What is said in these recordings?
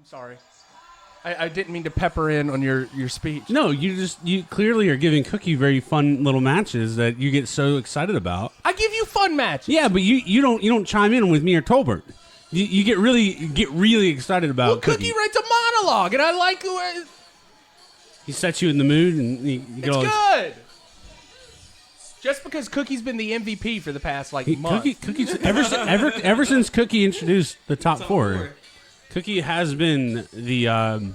Sorry. I didn't mean to pepper in on your speech. No, you clearly are giving Cookie very fun little matches that you get so excited about. I give you fun matches. Yeah, but you don't chime in with me or Tolbert. You get really excited about Well, Cookie writes a monologue, and I like he sets you in the mood, and you get it's all good. Just because Cookie's been the MVP for the past month. Cookie's ever since Cookie introduced the top four. Cookie has been the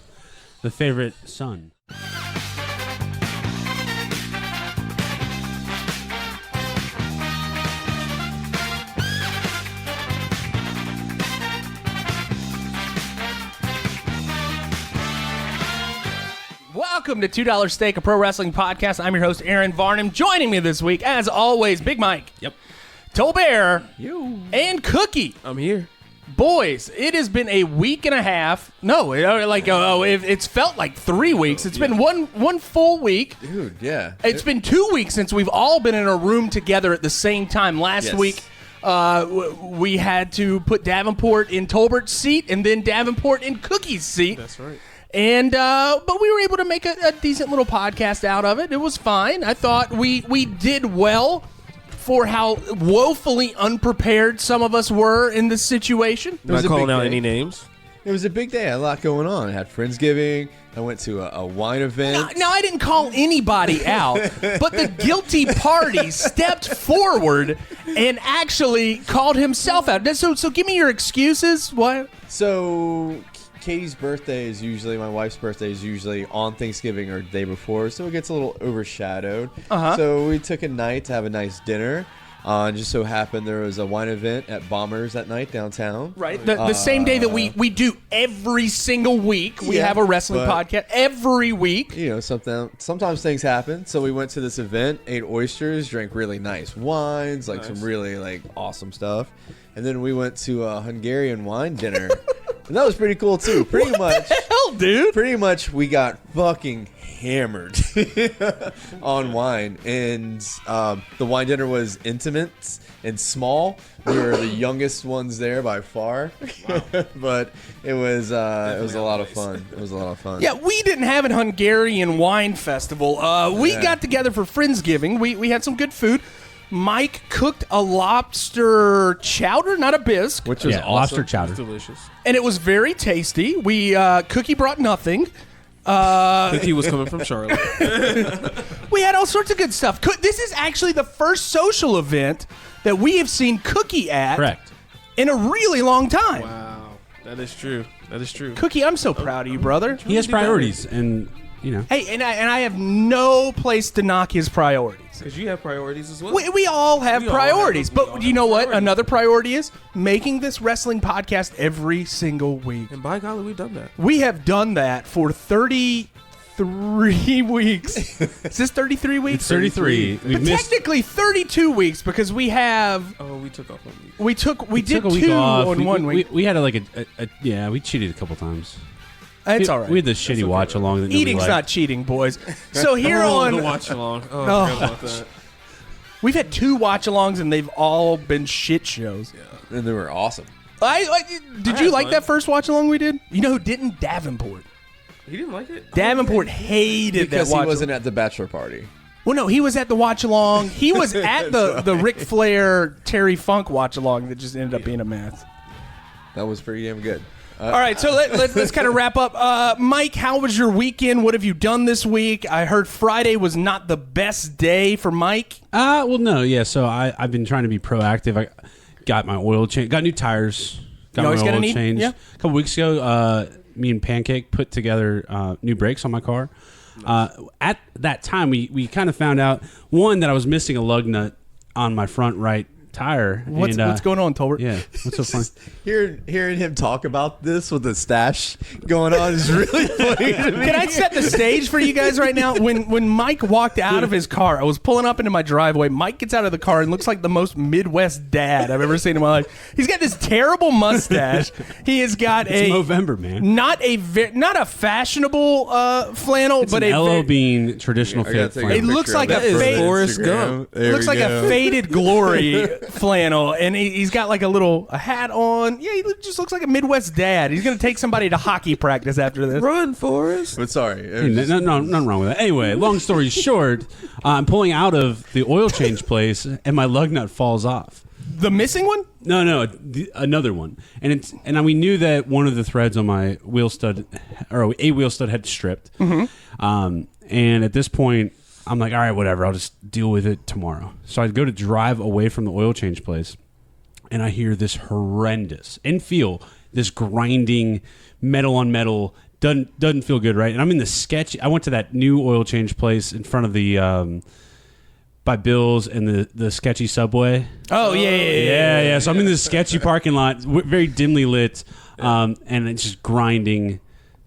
favorite son. Welcome to $2 Steak, a pro wrestling podcast. I'm your host, Aaron Varnum. Joining me this week, as always, Big Mike. Yep. Tolbert. You. And Cookie. I'm here. Boys, it has been a week and a half. No, it's felt like 3 weeks. It's been one full week. Dude, yeah. It's been 2 weeks since we've all been in a room together at the same time. Last week, we had to put Davenport in Tolbert's seat and then Davenport in Cookie's seat. That's right. And but we were able to make a decent little podcast out of it. It was fine. I thought we did well for how woefully unprepared some of us were in this situation. Not calling out any names. It was a big day. A lot going on. I had Friendsgiving. I went to a wine event. Now, I didn't call anybody out, but the guilty party stepped forward and actually called himself out. So give me your excuses. What? So Katie's birthday is usually, my wife's birthday is usually on Thanksgiving or the day before, so it gets a little overshadowed. So we took a night to have a nice dinner. Just so happened there was a wine event at Bombers that night downtown. Right. The same day that we do every single week. We have a wrestling podcast every week. You know, sometimes things happen. So we went to this event, ate oysters, drank really nice wines, some really awesome stuff. And then we went to a Hungarian wine dinner. And that was pretty cool too. Pretty much, the hell, dude? Pretty much, we got fucking hammered on wine, and the wine dinner was intimate and small. We were the youngest ones there by far, but it was a lot of fun. It was a lot of fun. Yeah, we didn't have a Hungarian wine festival. We got together for Friendsgiving. We had some good food. Mike cooked a lobster chowder, not a bisque. Which was awesome. Lobster chowder. It was delicious. And it was very tasty. Cookie brought nothing. Cookie was coming from Charlotte. We had all sorts of good stuff. This is actually the first social event that we have seen Cookie at Correct. in a really long time. Wow. That is true. That is true. Cookie, I'm so proud of you, brother. He has priorities, and you know. Hey, and I have no place to knock his priorities. Because you have priorities as well. We all have priorities. But you know what? Another priority is making this wrestling podcast every single week. And by golly, we've done that. We have done that for 33 weeks. Is this 33 weeks? It's 33. But technically 32 weeks because we have... Oh, we took off 1 week. We did took a week two off. on 1 week. We had we cheated a couple times. It's all right. We had the shitty watch along. That Eating's not cheating, boys. So here on... the watch along. Oh, I forgot about that. We've had 2 watch-alongs, and they've all been shit shows. Yeah, and they were awesome. Did you like that first watch-along we did? You know who didn't? Davenport. He didn't like it? Davenport hated because that watch-along. he wasn't at the bachelor party. Well, no, he was at the watch-along. He was at the Ric Flair, Terry Funk watch-along that just ended up being a mess. That was pretty damn good. All right, so let's kind of wrap up. Mike, how was your weekend? What have you done this week? I heard Friday was not the best day for Mike. Well, no, yeah. So I've been trying to be proactive. I got my oil change, got new tires, got my oil change. Yeah. A couple weeks ago, me and Pancake put together new brakes on my car. At that time, we kind of found out, one, that I was missing a lug nut on my front right tire. What's going on, Tolbert? Yeah, what's so funny? Hearing him talk about this with the stash going on is really funny to me. Can I set the stage for you guys right now? When Mike walked out of his car, I was pulling up into my driveway. Mike gets out of the car and looks like the most Midwest dad I've ever seen in my life. He's got this terrible mustache. He has got it's November, man. Not a fashionable flannel, it's but an LL Bean traditional fit. It looks like a Forrest Gump. looks like a faded glory flannel, and he's got like a hat on. Yeah, he just looks like a Midwest dad. He's gonna take somebody to hockey practice after this. Run, Forrest. But sorry. Nothing wrong with that. Anyway, long story short, I'm pulling out of the oil change place, and my lug nut falls off. The missing one? No, another one. And we knew that one of the threads on my wheel stud, or a wheel stud, had stripped. And at this point, I'm like, all right, whatever. I'll just deal with it tomorrow. So I go to drive away from the oil change place, and I hear this horrendous and feel this grinding metal on metal. Doesn't feel good, right? And I'm in the sketch. I went to that new oil change place in front of the by Bill's and the sketchy Subway. Oh yeah. So I'm in this sketchy parking lot, very dimly lit, and it's just grinding,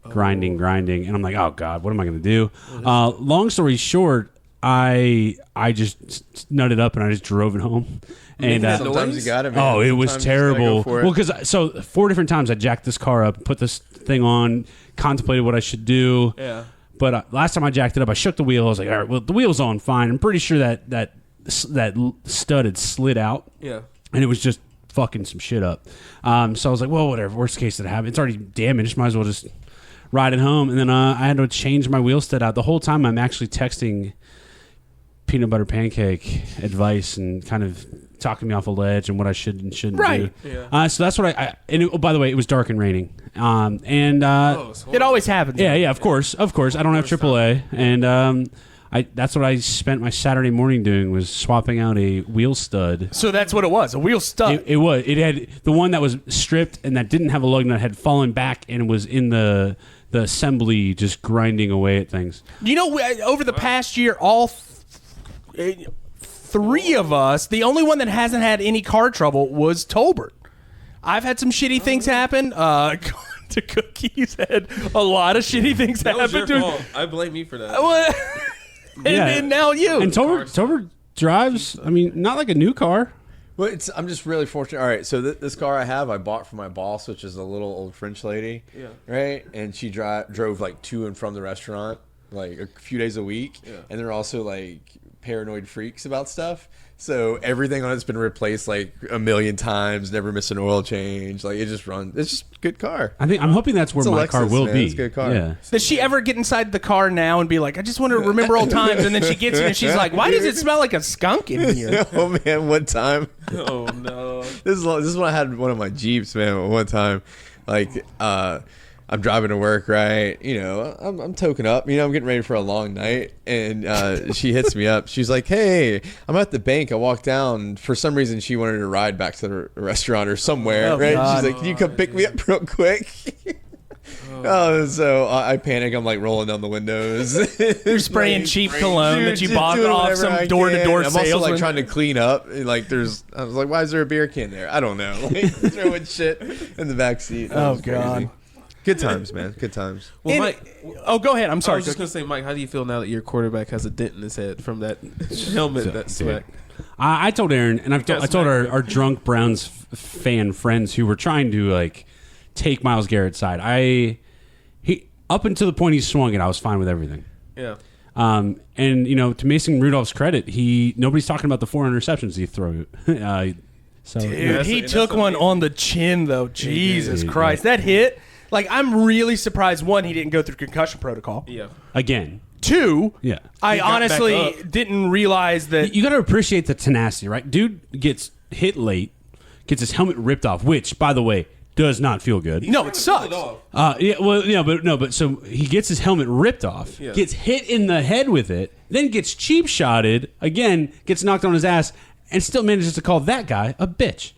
and I'm like, oh god, what am I going to do? Long story short, I just nutted up and I just drove it home. And sometimes you got it, man. Oh, it was Sometimes you just gotta terrible. go for it. Well, because 4 different times I jacked this car up, put this thing on, contemplated what I should do. Yeah. But last time I jacked it up, I shook the wheel. I was like, all right, well, the wheel's on fine. I'm pretty sure that stud had slid out. Yeah. And it was just fucking some shit up. So I was like, well, whatever. Worst case that happened. It's already damaged. Might as well just ride it home. And then I had to change my wheel stud out. The whole time I'm actually texting Peanut Butter Pancake advice and kind of talking me off a ledge and what I should and shouldn't do. Yeah. So that's what by the way, it was dark and raining. It always happens. Yeah, of course. I don't have AAA, and that's what I spent my Saturday morning doing, was swapping out a wheel stud. So that's what it was, a wheel stud. It was. It had the one that was stripped and that didn't have a lug nut had fallen back and was in the assembly, just grinding away at things. You know, over the past year, all three of us, the only one that hasn't had any car trouble was Tolbert. I've had some shitty things happen. To Cookie's had a lot of shitty things That was happen your to fault. I blame you for that. and now you. And Tolbert drives, I mean, not like a new car. Well, I'm just really fortunate. All right, so this car I have, I bought from my boss, which is a little old French lady. Yeah. Right? And she drove like to and from the restaurant like a few days a week. Yeah. And they're also like paranoid freaks about stuff. So everything on it's been replaced like a million times, never miss an oil change. Like it just runs. It's just a good car. I'm hoping that's where It's a my car Lexus, will man. be. It's a good car. Yeah. Does she ever get inside the car now and be like, I just want to remember old times? And then she gets in and she's like, why does it smell like a skunk in here? Oh man, one time. Oh no. This is when I had one of my Jeeps, man. One time, like, I'm driving to work, right? You know, I'm toking up. You know, I'm getting ready for a long night, and she hits me up. She's like, "Hey, I'm at the bank. I walked down. For some reason, she wanted to ride back to the restaurant or somewhere, Oh, right?" God. She's like, "Can you come pick me up real quick?" So I panic. I'm like rolling down the windows. You're spraying cheap cologne that you Just bought doing off whatever some I door-to-door can. I'm also salesman. like trying to clean up. And, like I was like, why is there a beer can there? I don't know. Like throwing shit in the back seat. That Oh, was crazy. God. Good times, man. Good times. Well, And- Mike, oh, go ahead. I'm I sorry. was just gonna say, Mike, how do you feel now that your quarterback has a dent in his head from that helmet that smacked? I told Aaron, and I told our drunk Browns fan friends who were trying to like take Myles Garrett's side. He up until the point he swung it, I was fine with everything. Yeah. And you know, to Mason Rudolph's credit, nobody's talking about the 4 interceptions he threw. So Dude, he that's took one amazing. on the chin, though. Jesus did. Christ. That hit. Like, I'm really surprised, one, he didn't go through concussion protocol. Yeah. again, Two, yeah. I got back honestly up. didn't realize that. You got to appreciate the tenacity, right? Dude gets hit late, gets his helmet ripped off, which, by the way, does not feel good. No, it sucks. But so he gets his helmet ripped off, Yeah. gets hit in the head with it, then gets cheap shotted, again, gets knocked on his ass, and still manages to call that guy a bitch.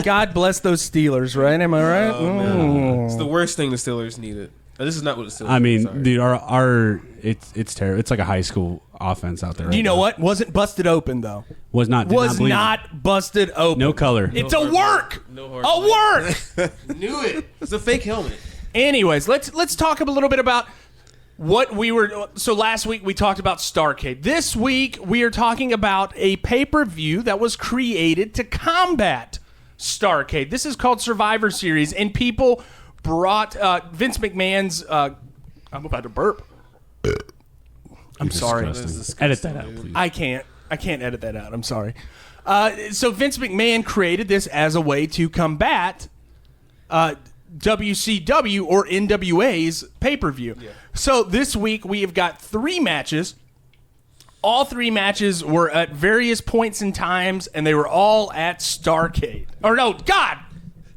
God bless those Steelers, right? Am I right? Oh, man. It's the worst thing the Steelers needed. This is not what the Steelers I mean, need, sorry. dude, our it's terrible. It's like a high school offense out there. You right know now. what? Wasn't busted open, though. Was not Was believe it. not busted open. No color. It's No a hard work. No hard A work. Knew it. It's a fake helmet. Anyways, let's talk a little bit about what we were. So last week we talked about Starrcade. This week we are talking about a pay-per-view that was created to combat Starrcade. This is called Survivor Series, and people brought Vince McMahon's. I'm about to burp. I'm sorry. Disgusting. Edit that out, please. I can't edit that out. I'm sorry. So Vince McMahon created this as a way to combat WCW or NWA's pay-per-view. Yeah. So this week we have got 3 matches. All 3 matches were at various points in times, and they were all at Starrcade. Or no, God,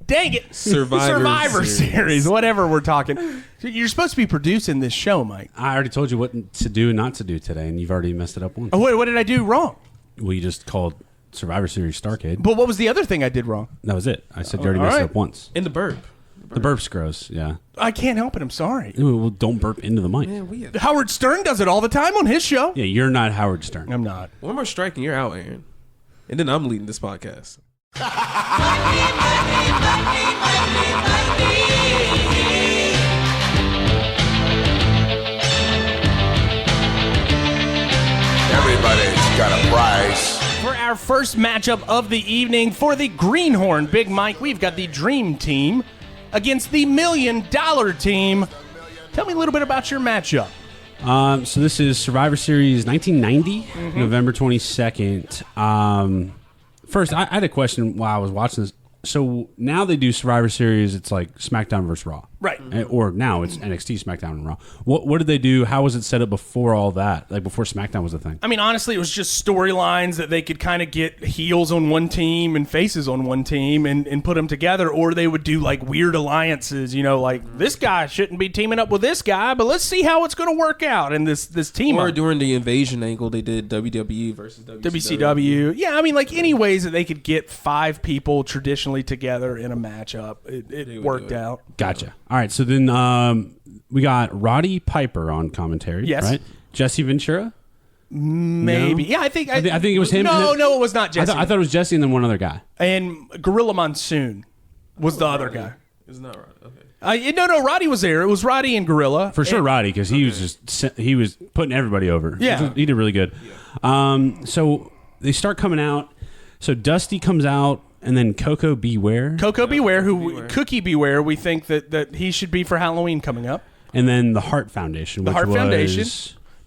dang it, Survivor Series, whatever we're talking. You're supposed to be producing this show, Mike. I already told you what to do and not to do today, and you've already messed it up once. Oh, wait, what did I do wrong? Well, you just called Survivor Series Starrcade. But what was the other thing I did wrong? That was it. I said you already messed it up once. In the burp. The burp's gross, yeah. I can't help it. I'm sorry. Well, don't burp into the mic. Man, Howard Stern does it all the time on his show. Yeah, you're not Howard Stern. I'm not. One more strike and you're out, Aaron. And then I'm leading this podcast. Everybody's got a price. For our first matchup of the evening, for the Greenhorn Big Mike, we've got the Dream Team against the $1 Million Team. Tell me a little bit about your matchup. So this is Survivor Series 1990, November 22nd. First, I had a question while I was watching this. So now they do Survivor Series, it's like SmackDown versus Raw. Right. Or now it's NXT, SmackDown, and Raw. What did they do? How was it set up before all that? Like before SmackDown was a thing? I mean, honestly, it was just storylines that they could kind of get heels on one team and faces on one team and put them together, or they would do like weird alliances, you know, like this guy shouldn't be teaming up with this guy, but let's see how it's going to work out in this team. Or during the invasion angle, they did WWE versus WCW. Yeah, I mean, like any ways that they could get 5 people traditionally together in a matchup, it worked out. Gotcha. All right, so then we got Roddy Piper on commentary. Yes. Right? Jesse Ventura? Maybe. No? Yeah, I think it was him. No, it was not Jesse. I thought it was Jesse and then one other guy. And Gorilla Monsoon was the other guy. It's not Roddy. Okay. No, Roddy was there. It was Roddy and Gorilla. For sure, Roddy, because he was putting everybody over. Yeah. He did really good. Yeah. So they start coming out. So Dusty comes out. And then Coco Beware. Cookie Beware, we think that he should be for Halloween coming up. And then the Hart Foundation. The Hart Foundation.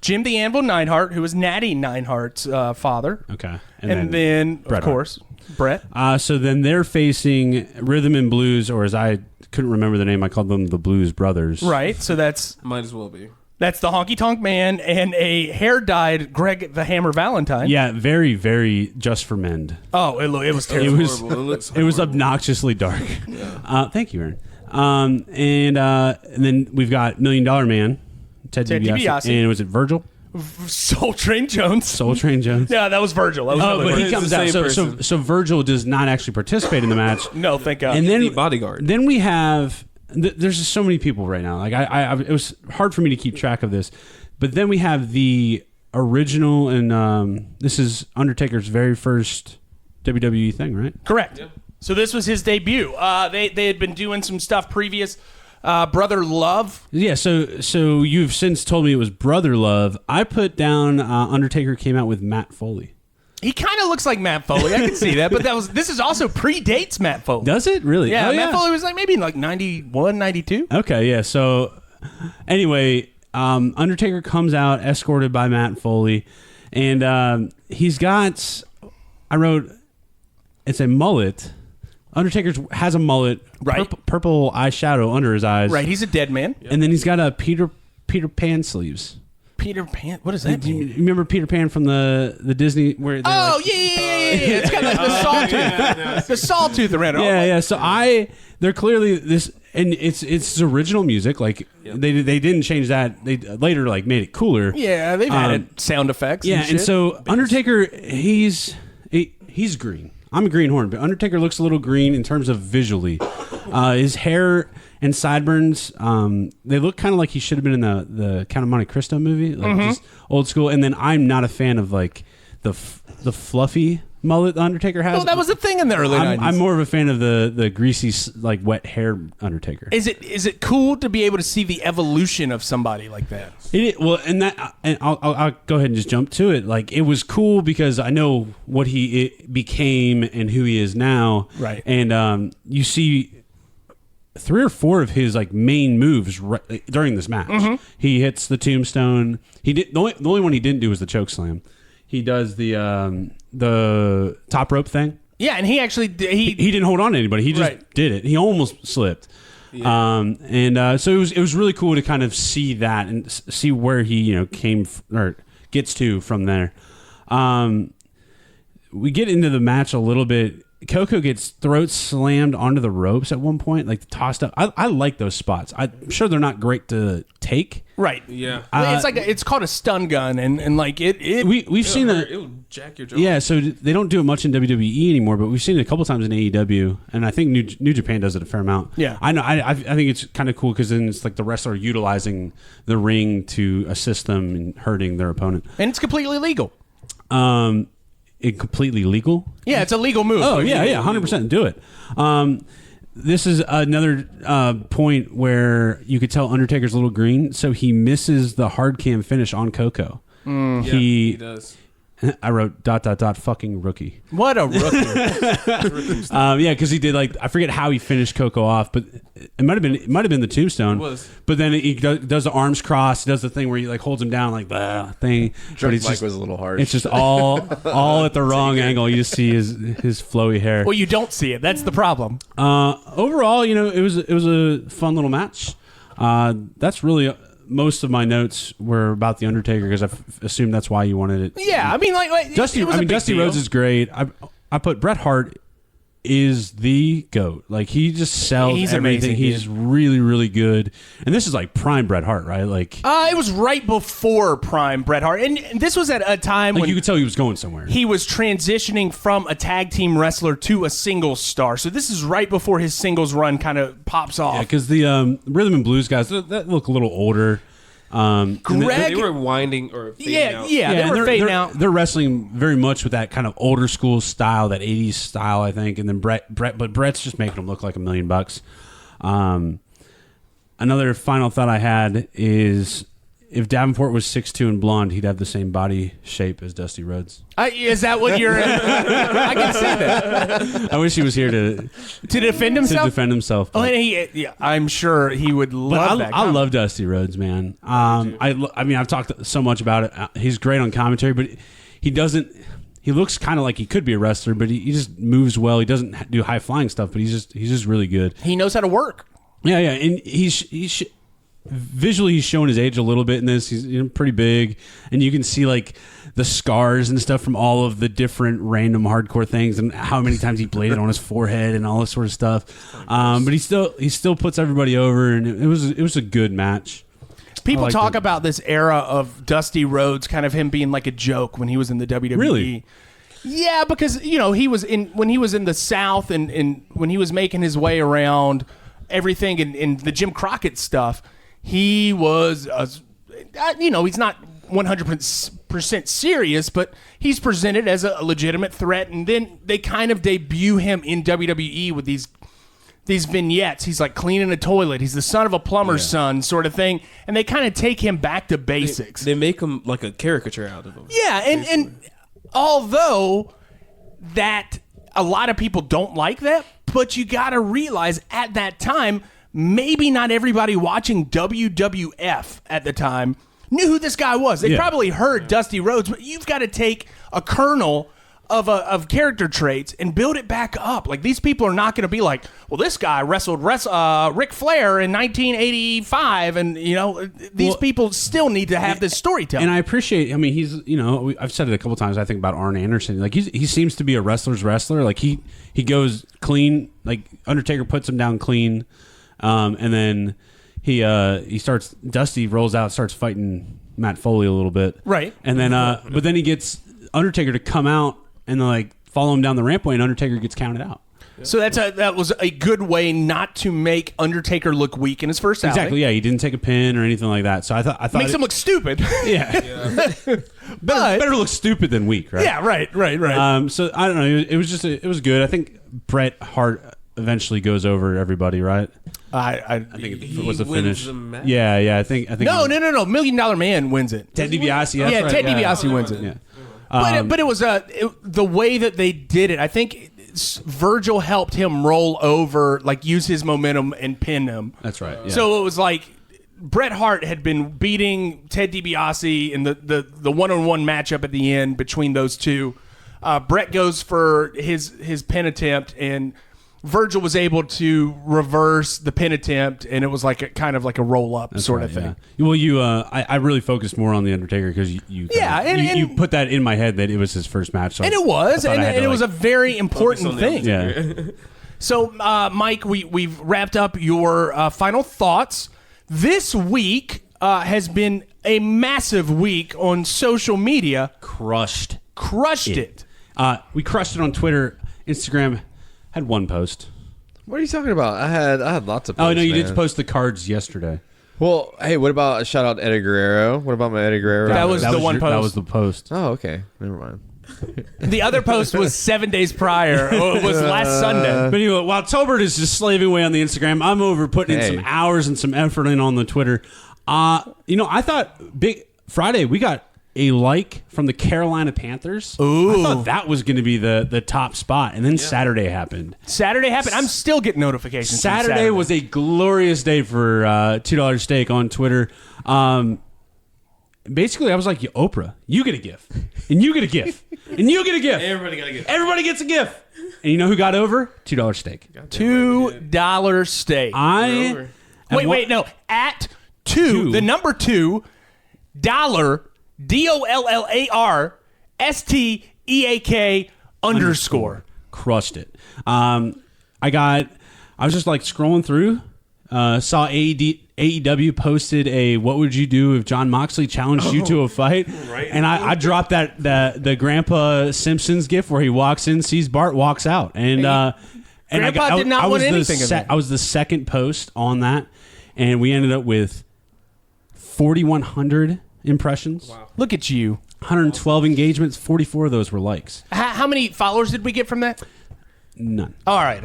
Jim the Anvil Neidhart, who was Natty Neidhart's father. Okay. And then of course, Brett. So then they're facing Rhythm and Blues, or as I couldn't remember the name, I called them the Blues Brothers. Right. So that's... Might as well be. That's the Honky Tonk Man and a hair-dyed Greg the Hammer Valentine. Yeah, very, very just for men. Oh, it was terrible. It was obnoxiously dark. Yeah. Thank you, Aaron. And then we've got $1 Million Man, Ted DiBiase. And was it Virgil? Soul Train Jones. Yeah, that was Virgil. That was but he comes out. So Virgil does not actually participate in the match. No, thank God. And then the bodyguard. Then we have... There's just so many people right now. Like it was hard for me to keep track of this, but then we have the original, and this is Undertaker's very first WWE thing, right? Correct. Yeah. So this was his debut. They had been doing some stuff previous. Brother Love. Yeah. So you've since told me it was Brother Love. I put down Undertaker came out with Matt Foley. He kind of looks like Matt Foley. I can see that. But this is also predates Matt Foley. Does it? Really? Yeah, Matt Foley was like maybe like 91, 92. Okay, yeah. So anyway, Undertaker comes out escorted by Matt Foley. And he's got, I wrote, it's a mullet. Undertaker has a mullet. Right. Purple eyeshadow under his eyes. Right, he's a dead man. And then he's got a Peter Pan sleeves. Peter Pan? What does that mean? You remember Peter Pan from the Disney where? Oh like, yeah. It's got like the sawtooth, the sawtooth around it. Yeah. So they're clearly this, and it's original music. Like they didn't change that. They later like made it cooler. Yeah, they've added sound effects. Yeah, and so Undertaker, he's green. I'm a greenhorn, but Undertaker looks a little green in terms of visually. His hair and sideburns, they look kind of like he should have been in the Count of Monte Cristo movie, like just old school. And then I'm not a fan of like the fluffy mullet the Undertaker has. Well, that was a thing in the early 90s. I'm more of a fan of the greasy, like wet hair Undertaker. Is it cool to be able to see the evolution of somebody like that? Well, and I'll go ahead and just jump to it. Like it was cool because I know what he became and who he is now. Right. And you see 3 or 4 of his like main moves during this match. Mm-hmm. He hits the tombstone. The only one he didn't do was the choke slam. he does the top rope thing. Yeah, and he actually He didn't hold on to anybody. He just did it. He almost slipped. Yeah. So it was really cool to kind of see that and see where he gets to from there. We get into the match a little bit. Coco gets throat slammed onto the ropes at one point, like tossed up. I like those spots. I'm sure they're not great to take. Right. Yeah. It's called a stun gun, and like we've seen that. It'll jack your jaw. Yeah, so they don't do it much in WWE anymore, but we've seen it a couple times in AEW, and I think New Japan does it a fair amount. Yeah. I know. I think it's kind of cool because then it's like the wrestler utilizing the ring to assist them in hurting their opponent. and it's completely legal. It completely legal. Yeah, it's a legal move. Oh yeah, 100% do it. This is another point where you could tell Undertaker's a little green, so he misses the hard cam finish on Coco. Yeah, he does. I wrote ... fucking rookie. What a rookie! Yeah, because he did I forget how he finished Coco off, but it might have been the tombstone. It was. But then he does the arms cross, does the thing where he holds him down thing. Drunk But Mike was a little harsh. it's just all at the wrong angle. You just see his flowy hair. Well, you don't see it. That's the problem. Overall, it was a fun little match. That's really most of my notes were about the Undertaker because I assumed that's why you wanted it. Yeah, I mean, Dusty Rhodes is great. I put Bret Hart is the GOAT. He just sells He's everything. amazing, He's really, really good. And this is prime Bret Hart, right? It was right before prime Bret Hart, and this was at a time when you could tell he was going somewhere. he was transitioning from a tag team wrestler to a singles star. So this is right before his singles run kind of pops off. Yeah, because the rhythm and blues guys that look a little older. Greg, They were winding or fading out. they were fading out. They're wrestling very much with that kind of older school style, that 80s style, I think. And then Brett's just making them look like $1 million. Another final thought I had is if Davenport was 6'2" and blonde, he'd have the same body shape as Dusty Rhodes. Is that what you're? I can see that. I wish he was here to defend himself. To defend himself. Oh, and I'm sure he would love that. I love Dusty Rhodes, man. I mean, I've talked so much about it. He's great on commentary, but he doesn't. He looks kind of like he could be a wrestler, but he just moves well. He doesn't do high flying stuff, but he's just really good. He knows how to work. Yeah, and he's visually he's showing his age a little bit in this. He's pretty big, and you can see the scars and stuff from all of the different random hardcore things and how many times he bladed on his forehead and all this sort of stuff. But he still puts everybody over, and it was a good match. People talk about this era of Dusty Rhodes, kind of him being like a joke when he was in the WWE. Really? Yeah, because he was when he was in the South and when he was making his way around everything in the Jim Crockett stuff. He was, he's not 100% serious, but he's presented as a legitimate threat. And then they kind of debut him in WWE with these vignettes. He's cleaning a toilet. He's the son of a plumber's son, sort of thing. And they kind of take him back to basics. They make him like a caricature out of him. Yeah, and although that a lot of people don't like that, but you got to realize at that time, maybe not everybody watching WWF at the time knew who this guy was. They probably heard Dusty Rhodes, but you've got to take a kernel of character traits and build it back up. These people are not going to be like, well, this guy wrestled Ric Flair in 1985, and these people still need to have this storytelling. And I appreciate. I mean, he's I've said it a couple times. I think about Arn Anderson. He seems to be a wrestler's wrestler. He goes clean. Undertaker puts him down clean. And then he starts. Dusty rolls out, starts fighting Matt Foley a little bit, right? And then, but then he gets Undertaker to come out and follow him down the rampway, and Undertaker gets counted out. So that was a good way not to make Undertaker look weak in his first outing. Exactly. Yeah, he didn't take a pin or anything like that. So I thought makes him look stupid. Yeah. better look stupid than weak, right? Yeah. Right. So I don't know. It was good. I think Bret Hart eventually goes over everybody, right? I think it was a finish. Yeah, I think. No. $1 Million Man wins it. Ted DiBiase. Yeah, Ted DiBiase wins it. Yeah. But it was the way that they did it. I think Virgil helped him roll over, use his momentum and pin him. That's right. Yeah. So it was Bret Hart had been beating Ted DiBiase in the one-on-one matchup at the end between those two. Bret goes for his pin attempt, and Virgil was able to reverse the pin attempt, and it was like kind of like a roll-up sort of thing. Yeah. Well, I really focused more on the Undertaker because you put that in my head that it was his first match, so and it was, and it was a very important thing. Yeah. So, Mike, we've wrapped up your final thoughts. This week has been a massive week on social media. Crushed it. We crushed it on Twitter, Instagram. Had one post. What are you talking about? I had lots of posts. Oh no, you man. did post the cards yesterday. Well, hey, what about a shout out to Eddie Guerrero? What about my Eddie Guerrero? That was the one post. That was the post. Oh, okay. Never mind. The other post was 7 days prior. It was last Sunday. But anyway, while Tolbert is just slaving away on the Instagram, I'm over putting in some hours and some effort in on the Twitter. I thought Big Friday we got a like from the Carolina Panthers. Ooh. I thought that was going to be the top spot, and then Saturday happened. I'm still getting notifications. Saturday was a glorious day for $2 steak on Twitter. Basically, I was like, Oprah, you get a gift, and you get a gift, and you get a gift. Everybody got a gift. Everybody gets a gift. And you know who got over? $2 steak. $2 steak. Wait, no. At two, the number $2, $DOLLARSTEAK Crushed it. I was just like scrolling through, saw AEW posted a "What would you do if John Moxley challenged you to a fight?" Right. And I dropped the Grandpa Simpsons gif where he walks in, sees Bart, walks out, and Grandpa did not want anything of that. I was the second post on that, and we ended up with 4,100 impressions. Wow. Look at you. 112 engagements. 44 of those were likes. How many followers did we get from that? None. All right.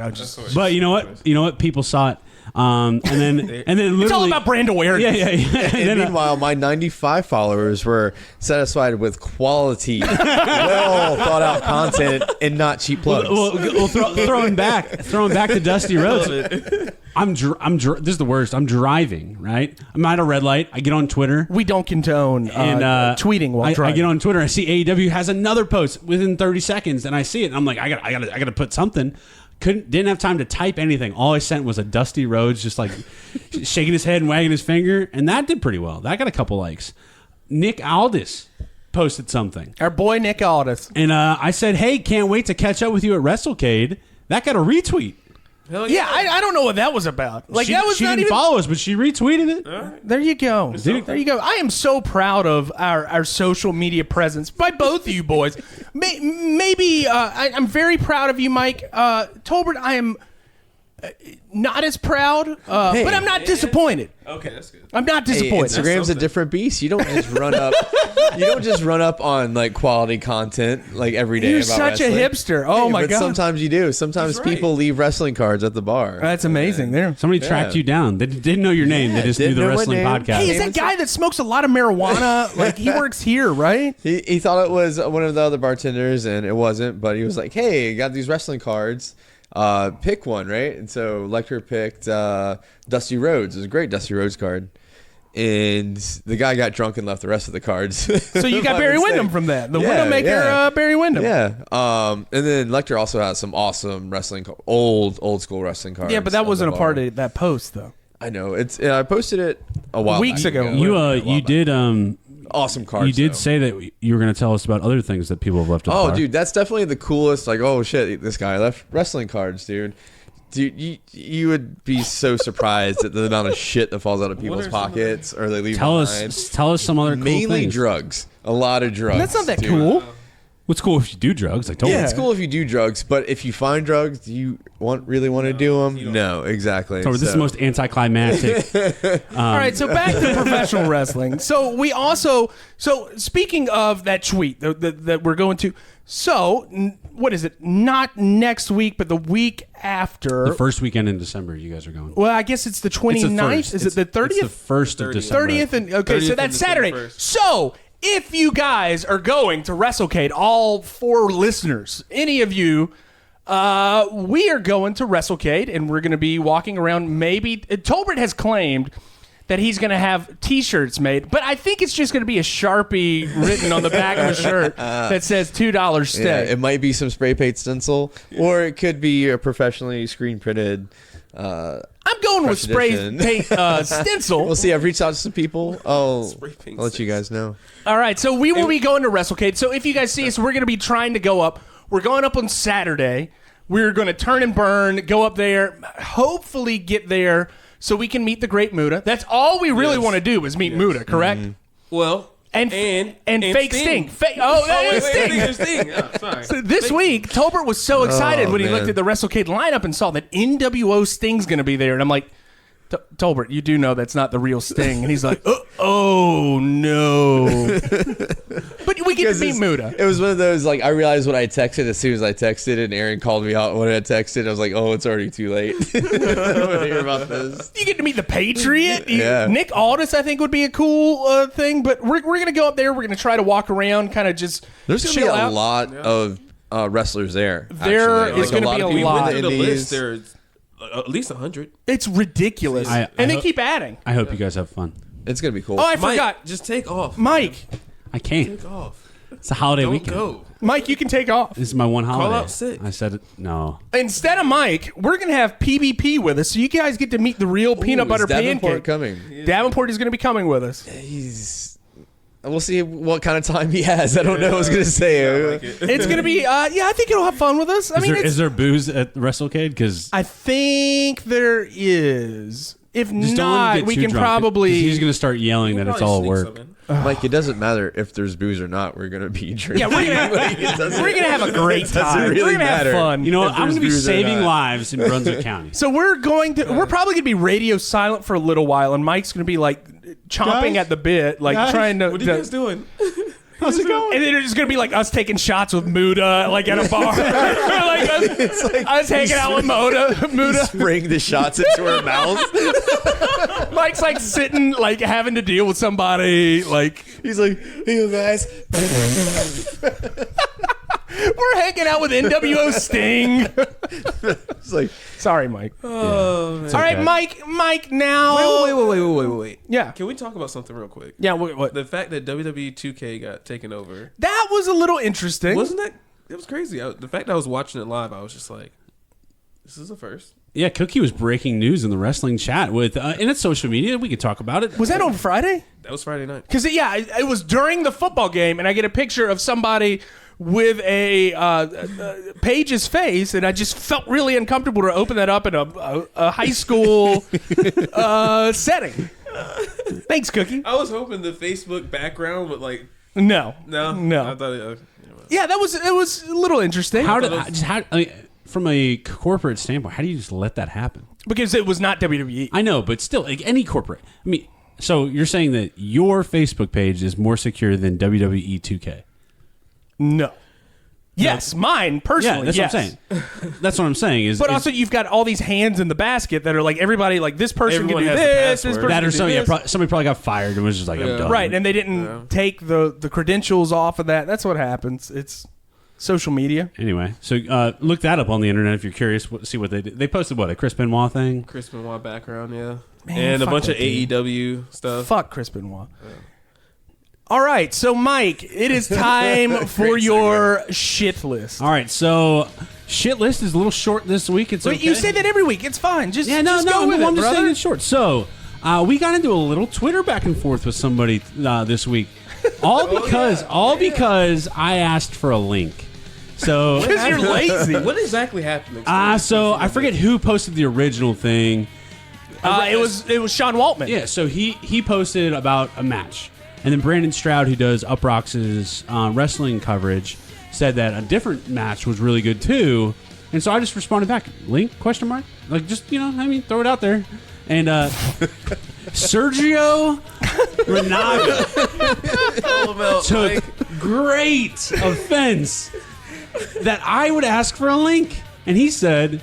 But you know what? People saw it. And then literally, it's all about brand awareness. Yeah. And meanwhile, my 95 followers were satisfied with quality, well thought out content and not cheap plugs. Well, throwing back to Dusty Rhodes. This is the worst. I'm driving, right? I'm at a red light. I get on Twitter. We don't condone tweeting while driving. I get on Twitter. I see AEW has another post within 30 seconds, and I see it. And I'm like, I got to put something. Didn't have time to type anything. All I sent was a Dusty Rhodes just like shaking his head and wagging his finger, and that did pretty well. That got a couple likes. Nick Aldis posted something. Our boy Nick Aldis. And I said, hey, can't wait to catch up with you at WrestleCade. That got a retweet. Hell yeah, I don't know what that was about. Like she that was not didn't even follow us, but she retweeted it. There you go. There you go. I am so proud of our social media presence by both of you boys. Maybe I'm very proud of you, Mike. Tolbert, I am not as proud, but I'm not disappointed. Okay, that's good. I'm not disappointed. Instagram's a different beast. You don't just run up. You don't just run up on like quality content like every day. You're about such wrestling. a hipster. Oh my but god. Sometimes you do. Sometimes people leave wrestling cards at the bar. That's amazing. There. Somebody tracked you down. They didn't know your name. They just knew didn't the know my wrestling name. podcast. Hey, is that guy that smokes a lot of marijuana? Like he works here, right? He thought it was one of the other bartenders, and it wasn't. But he was like, "Hey, got these wrestling cards. Pick one, right?" And so Lecter picked Dusty Rhodes. It was a great Dusty Rhodes card. And the guy got drunk and left the rest of the cards. So you got Barry Windham from that. The Widowmaker, Barry Windham. Yeah. And then Lecter also has some awesome wrestling, old school wrestling cards. Yeah, but that wasn't a part of that post, though. I know. I posted it a while Weeks back ago. You did awesome cards. You did though. say that you were going to tell us about other things that people have left at the Oh, bar. dude, that's definitely the coolest. Like, oh shit, this guy left wrestling cards, dude. Dude, you would be so surprised at the amount of shit that falls out of people's pockets or they leave Tell behind. us some other cool Mainly things. drugs. A lot of drugs. That's not that dude. cool. What's cool if you do drugs? Like, Yeah, it's cool if you do drugs, but if you find drugs, do you really want to do them? No, exactly. This is the most anticlimactic. All right, so back to professional wrestling. So we also, speaking of that tweet that we're going to, what is it? Not next week, but the week after. The first weekend in December, you guys are going. Well, I guess it's the 29th. Is it the 30th? It's the 1st of December. 30th, and okay, 30th so that's Saturday. 1st. So if you guys are going to WrestleCade, all 4 listeners, any of you, we are going to WrestleCade, and we're going to be walking around. Maybe Tolbert has claimed that he's going to have T-shirts made, but I think it's just going to be a Sharpie written on the back of a shirt that says $2 stay. Yeah, it might be some spray paint stencil, or it could be a professionally screen printed. I'm going with spray paint stencil. We'll see. I've reached out to some people. I'll paint let you guys know. All right, so we will be going to WrestleCade. So if you guys see us, we're going to be trying to go up. We're going up on Saturday. We're going to turn and burn, go up there, hopefully get there so we can meet the great Muda. That's all we really want to do is meet Muda, correct? Well, And fake Sting. That is Sting. Sting. Oh, sorry. So this week, Tolbert was so excited when he looked at the WrestleCade lineup and saw that NWO Sting's going to be there. And I'm like, Tolbert, you do know that's not the real Sting. And he's like, oh, no. But we get to meet Muda. It was one of those, like, I realized what I texted as soon as I texted, and Aaron called me out when I texted. I was like, oh, it's already too late. I don't want to hear about this. You get to meet the Patriot. Yeah. Nick Aldis, I think, would be a cool thing. But we're going to go up there. We're going to try to walk around, kind of just There's going to be chill a out. lot of wrestlers there. There actually. is gonna be a of people lot. in We the went through the indies. list. There's at least 100. It's ridiculous. I and they hope- keep adding. I hope you guys have fun. It's going to be cool. Oh, I Mike, forgot. just take off. Mike, I can't. Take off. It's a holiday Don't weekend. go. Mike, you can take off. This is my one holiday. out sick. I said it. No. Instead of Mike, we're going to have PBP with us, so you guys get to meet the real peanut Ooh, butter is Davenport pancake. coming? Davenport is going to be coming with us. We'll see what kind of time he has. I don't know. I was going to say. It's going to be, I think it'll have fun with us. I mean, Is there booze at WrestleCade? Because I think there is. If not, we can probably. He's going to start yelling that it's all work. Mike, it doesn't matter if there's booze or not. We're going to be drinking. Yeah, we're gonna have a great time. really we're gonna have matter. fun. You know what? If I'm there's going to be booze or saving not. lives in Brunswick County. So we're probably gonna be radio silent for a little while, and Mike's gonna be like chomping Guys? at the bit, like trying to. What are you guys doing? How's it going? And then it's gonna be like us taking shots with Muda, like at a bar, like us hanging out with Muda. Spraying the shots into her mouth. Mike's like sitting, like having to deal with somebody, like He's like, hey, you guys. we're hanging out with NWO Sting. It's like, Sorry, Mike. Oh, man. All right, Mike. Now, Wait. Yeah, Can we talk about something real quick? yeah. What? The fact that WWE 2K got taken over. That was a little interesting. Wasn't that? It was crazy. The fact that I was watching it live, I was just like, this is a first. Yeah, Cookie was breaking news in the wrestling chat with, and it's social media. We could talk about it. Was that on Friday? That was Friday night. Because it was during the football game, and I get a picture of somebody with a Paige's face, and I just felt really uncomfortable to open that up in a high school setting. Thanks, Cookie. I was hoping the Facebook background would like. No. I thought it. Yeah, it was a little interesting. From a corporate standpoint, how do you just let that happen? Because it was not WWE. I know, but still, like any corporate. I mean, so you're saying that your Facebook page is more secure than WWE 2K? No. Yes, mine personally. Yeah, that's what I'm saying. That's what I'm saying. But also, you've got all these hands in the basket that are like everybody, like this person Everyone can do has the this, this password. person that can or do so. Yeah, this. somebody probably got fired and was just like, I'm done. Right, and they didn't take the credentials off of that. That's what happens. It's social media. Anyway, so look that up on the internet if you're curious. See what they did. They posted a Chris Benoit thing. Chris Benoit background, yeah, Man, and a fuck bunch of that dude. AEW stuff. Fuck Chris Benoit. All right, so Mike, it is time for your shit list. All right, so shit list is a little short this week. It's Wait, okay. you say that every week. It's fine. Just Yeah, no, go with I'm it, just brother. saying it's short. So we got into a little Twitter back and forth with somebody this week, all because I asked for a link. So Because you're lazy. What exactly happened? so I forget who posted the original thing. It was Sean Waltman. Yeah, so he posted about a match, and then Brandon Stroud, who does Uproxx's wrestling coverage, said that a different match was really good too. And so I just responded back, link, question mark? Like, just, throw it out there. And Sergio Renaga took great offense that I would ask for a link. And he said,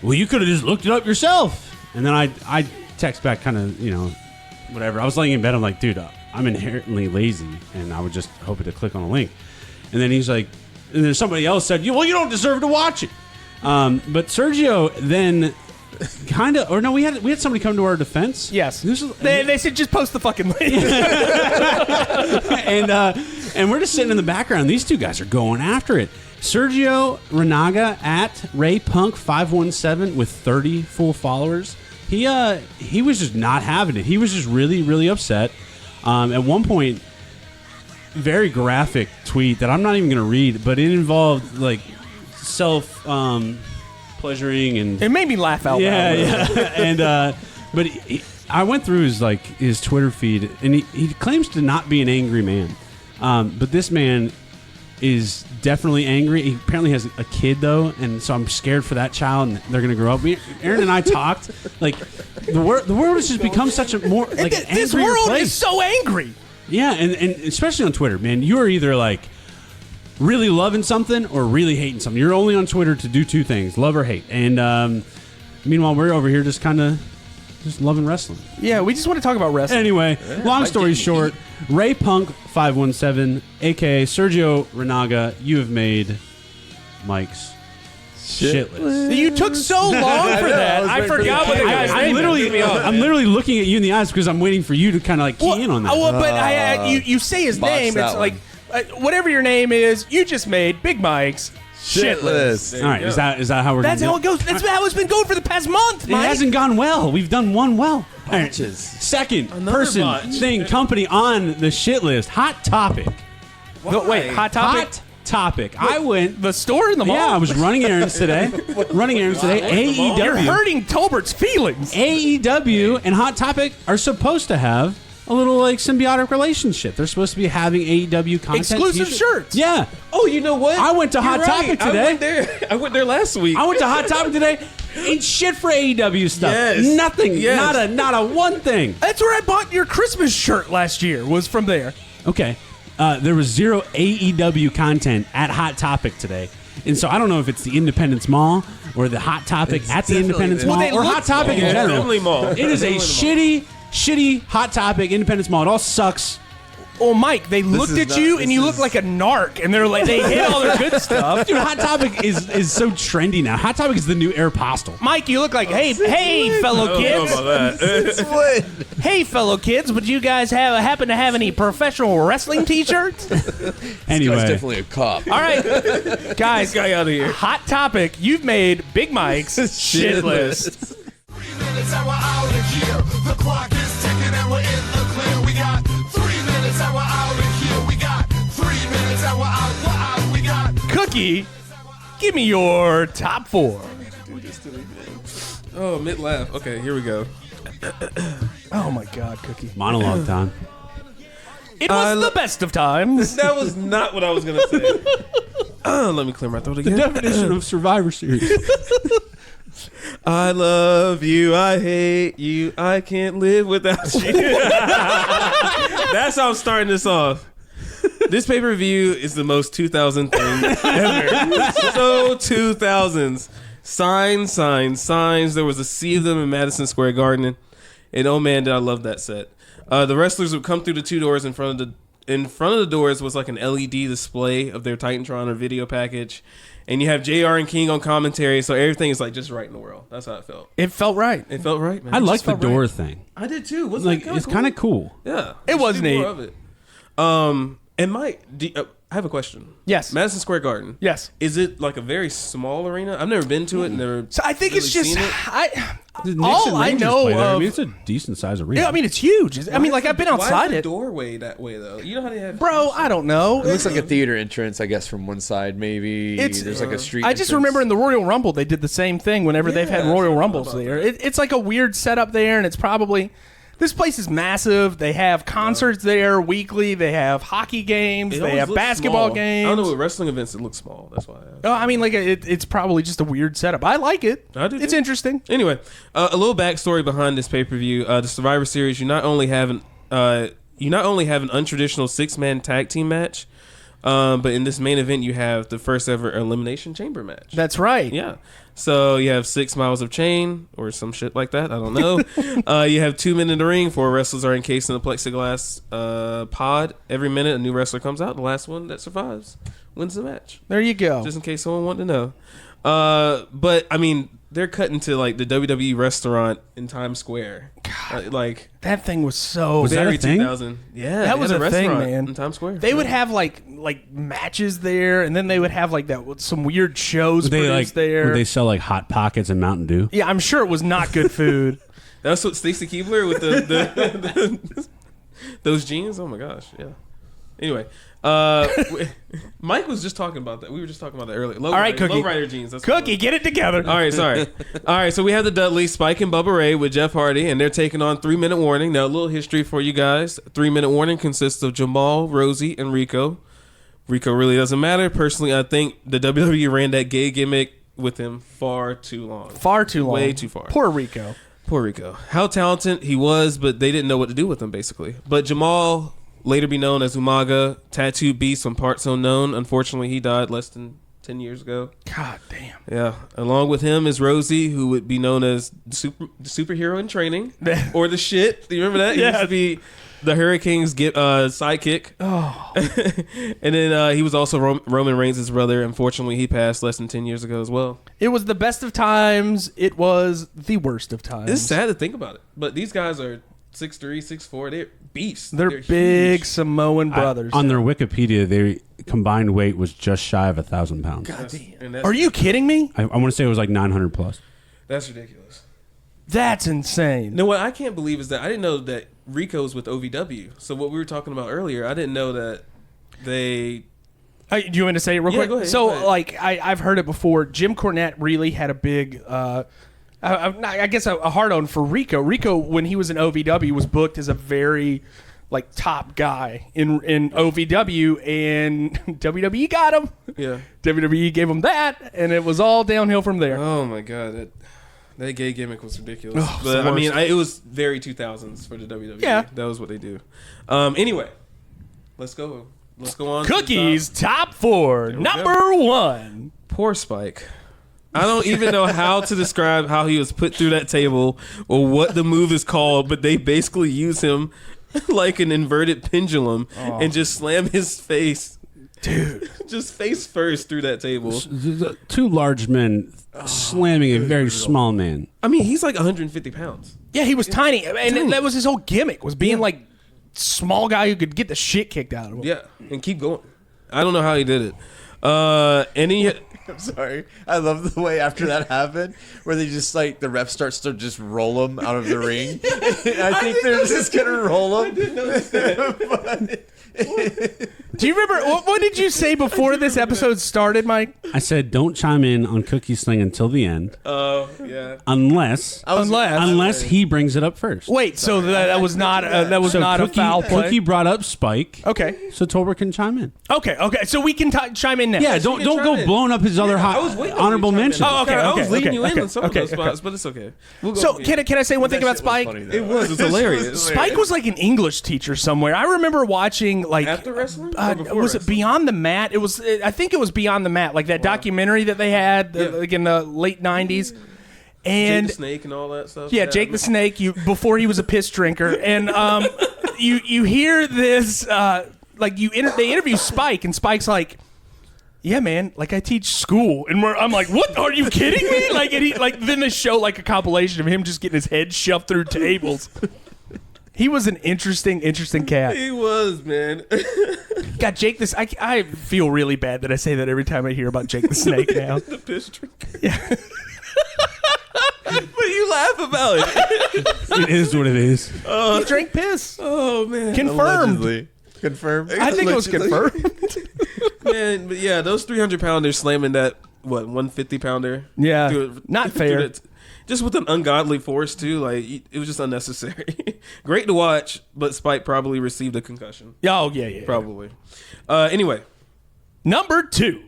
well, you could have just looked it up yourself. And then I text back kind of, whatever. I was laying in bed. I'm like, dude, I'm inherently lazy, and I was just hoping to click on a link. And then he's like, and then somebody else said, well, you don't deserve to watch it. But Sergio then kind of, or no, we had somebody come to our defense. Yes. This was, They said just post the fucking link. and we're just sitting in the background. These two guys are going after it. Sergio Renaga at RayPunk517 with 30 full followers. He was just not having it. He was just really, really upset. At one point, very graphic tweet that I'm not even going to read, but it involved like self pleasuring and It made me laugh out loud. yeah. And but I went through his Twitter feed, and he claims to not be an angry man, but this man is definitely angry. He apparently has a kid though, and so I'm scared for that child, and they're gonna grow up. Aaron and I talked like the world has just become such a more like an This angrier world place. is so angry. Yeah, and especially on Twitter, man, you are either like really loving something or really hating something. You're only on Twitter to do two things: love or hate. And meanwhile, we're over here just kind of just loving wrestling. Yeah, we just want to talk about wrestling. Anyway, long story short, RayPunk517, aka Sergio Renaga, you have made Mike's shitless. You took so long for that. I forgot what the guy's name is. I'm literally looking at you in the eyes because I'm waiting for you to kind of like key in on that. But you say his Box name. that It's like whatever your name is. You just made Big Mike's shitless. All right, is that how we're? That's gonna how do it goes. That's how it's been going for the past month, It Mike. hasn't gone well. We've done one well. All right. Botches. Second Another person, botch. thing, company on the shit list. Hot Topic. No, wait, Hot Topic. Hot Topic. I went. The store in the mall. Yeah, I was running errands today. AEW. You're hurting Tolbert's feelings. AEW and Hot Topic are supposed to have a little like symbiotic relationship. They're supposed to be having AEW content. Exclusive t-shirts. shirts. Yeah. Oh, you know what? I went to Hot You're Topic today. I went there last week. I went to Hot Topic today. Ain't shit for AEW stuff. Yes. Nothing. Yes. Not a one thing. That's where I bought your Christmas shirt last year. Was from there. Okay. There was zero AEW content at Hot Topic today. And so I don't know if it's the Independence Mall or the Hot Topic at the Independence Mall Well, they or look Hot Topic small. in general. Definitely mall. It is a shitty Hot Topic Independence Mall. It all sucks. Oh, Mike, they looked is at not- you this and you is- look like a narc, and they're like they hit all their good stuff. Dude, Hot Topic is so trendy now. Hot Topic is the new Aeropostale. Mike, you look like hey fellow kids. Hey fellow kids, would you guys happen to have any professional wrestling T-shirts? Anyway. Guy's definitely a cop. All right, guys, Guy out of here. Hot Topic. You've made Big Mike's shit list. 3 minutes and we're out of here. The clock is ticking and we're in the clear. We got 3 minutes and we're out of here. We got 3 minutes and we're out. We got Cookie, give me your top 4. Oh, mid laugh. Okay, here we go. Oh my God, Cookie. Monologue time. It was the best of times. That was not what I was gonna say. Let me clear my throat The again. definition of Survivor Series. I love you. I hate you. I can't live without you. That's how I'm starting this off. This pay-per-view is the most 2000 thing ever. So 2000s. Signs. There was a sea of them in Madison Square Garden. And oh man, did I love that set. The wrestlers would come through the two doors in front of the doors was like an LED display of their Titantron or video package. And you have JR and King on commentary, so everything is like just right in the world. That's how it felt. It felt right. It felt right, man. I It like just the felt door right. thing. I did too. Wasn't Like, it kinda it's cool? kind of cool. Yeah, It was Let's do more neat. of it. And Mike, I have a question. Yes. Madison Square Garden. Yes. Is it like a very small arena? I've never been to it. Never. So I think really it's just seen it. all I know I of. mean, it's a decent size arena. Yeah, I mean it's huge. I mean, like I've been Why outside is the it, doorway that way though? You know how they have. bro. I don't know. It looks like a theater entrance, I guess, from one side. Maybe there's like a street. I just entrance. remember in the Royal Rumble they did the same thing whenever they've had Yeah, Royal I forgot Rumbles about there. It's like a weird setup there, and it's probably this place is massive. They have concerts there weekly. They have hockey games. It They always have looks basketball small. games. I don't know with wrestling events. It looks small. That's why. Oh, I mean, like it's probably just a weird setup. I like it. I do It's too. interesting. Anyway, a little backstory behind this pay-per-view. The Survivor Series, you not only have an untraditional 6-man tag team match, but in this main event you have the first ever elimination chamber match. That's right. Yeah. So you have 6 miles of chain or some shit like that. I don't know. You have 2 men in the ring. 4 wrestlers are encased in a plexiglass pod. Every minute a new wrestler comes out. The last one that survives wins the match. There you go. Just in case someone wanted to know. But I mean, they're cutting to like the WWE restaurant in Times Square. Like That thing was so. Was that very a thing? 2000. Yeah, That they was had a thing, restaurant man. in Times Square. They would have like matches there, and then they would have like that some weird shows produced there. Would they sell like Hot Pockets and Mountain Dew? Yeah, I'm sure it was not good food. That's what Stacy Keibler with the those jeans. Oh my gosh, yeah. Anyway, Mike was just talking about that. We were just talking about that earlier. All right, Cookie. Lowrider jeans. That's Cookie, get it together. All right, sorry. All right, so we have the Dudleys, Spike and Bubba Ray with Jeff Hardy, and they're taking on 3 Minute Warning. Now, a little history for you guys. 3 Minute Warning consists of Jamal, Rosie, and Rico. Rico really doesn't matter. Personally, I think the WWE ran that gay gimmick with him far too long. Far too long. Way too far. Poor Rico. Poor Rico. How talented he was, but they didn't know what to do with him, basically. But Jamal, later be known as Umaga, tattooed beast from parts unknown. Unfortunately, he died less than 10 years ago. God damn. Yeah. Along with him is Rosie, who would be known as the superhero in training. Or the shit. Do you remember that? He used to be the Hurricanes' sidekick. Oh. And then he was also Roman Reigns' brother. Unfortunately, he passed less than 10 years ago as well. It was the best of times. It was the worst of times. It's sad to think about it. But these guys are 6'3", 6'4". They're beasts. They're big huge. Samoan brothers. On their Wikipedia, their combined weight was just shy of 1,000 pounds. God And damn. that's- Are you kidding me? I want to say it was like 900 plus. That's ridiculous. That's insane. No, what I can't believe is that I didn't know that Rico's with OVW. So what we were talking about earlier, I didn't know that they... Do you want me to say it real Yeah, quick? go ahead, So, go ahead. like, I've heard it before. Jim Cornette really had a big, I guess, a hard-on for Rico. Rico, when he was in OVW, was booked as a very, like, top guy in OVW, and WWE got him. Yeah. WWE gave him that, and it was all downhill from there. Oh, my God. That gay gimmick was ridiculous. Oh, it's But, the I mean, worst. it was very 2000s for the WWE. Yeah. That was what they do. Anyway, let's go. Let's go on. to the Cookies, top 4, we number 1. Poor Spike. I don't even know how to describe how he was put through that table or what the move is called, but they basically use him like an inverted pendulum and just slam his face, dude, just face first through that table. Two large men slamming a very small man. I mean, he's like 150 pounds. Yeah, he was tiny, and that was his whole gimmick, was being, like, small guy who could get the shit kicked out of him. Yeah, and keep going. I don't know how he did it. And he... I'm sorry. I love the way after that happened, where they just like the ref starts to just roll him out of the ring. I think they're just gonna roll him. Do you remember what did you say before this episode started, Mike? I said, don't chime in on Cookie Sling until the end, Oh, yeah. unless he brings it up first. Wait, so that was not So not Cookie, a foul play. Cookie brought up Spike. Okay, So Tolbert can chime in. okay. So we can chime in now. Yeah, you don't can chime go in. blowing up his other I was waiting for you honorable to chime in. mentions. Oh, okay, I was okay, leading okay, you in okay, on some of those okay, spots, but it's okay. We'll go So from here. can I say one thing about That shit was Spike? funny, though. It was hilarious. Spike was like an English teacher somewhere. I remember watching like After wrestling? Or before was it wrestling? Beyond the Mat? It was. I think it was Beyond the Mat, like that documentary that they had Yeah. like in the late '90s. Jake And the Snake and all that stuff. yeah, Jake the Snake. Before he was a piss drinker, and you hear this like they interview Spike, and Spike's like, yeah, man, like I teach school, and I'm like, what? Are you kidding me? Like, and he like then they show like a compilation of him just getting his head shoved through tables. He was an interesting cat. He was, man. God, Jake this. I feel really bad that I say that every time I hear about Jake the Snake now. The piss drinker. Yeah. But you laugh about it. It is what it is. He drank piss. Oh, man. Confirmed. Allegedly. Confirmed. I think it was confirmed. Man, but yeah, those 300-pounders slamming that, 150-pounder? Yeah, not fair. Just with an ungodly force, too. Like, it was just unnecessary. Great to watch, but Spike probably received a concussion. Oh yeah. Probably. Anyway, Number 2.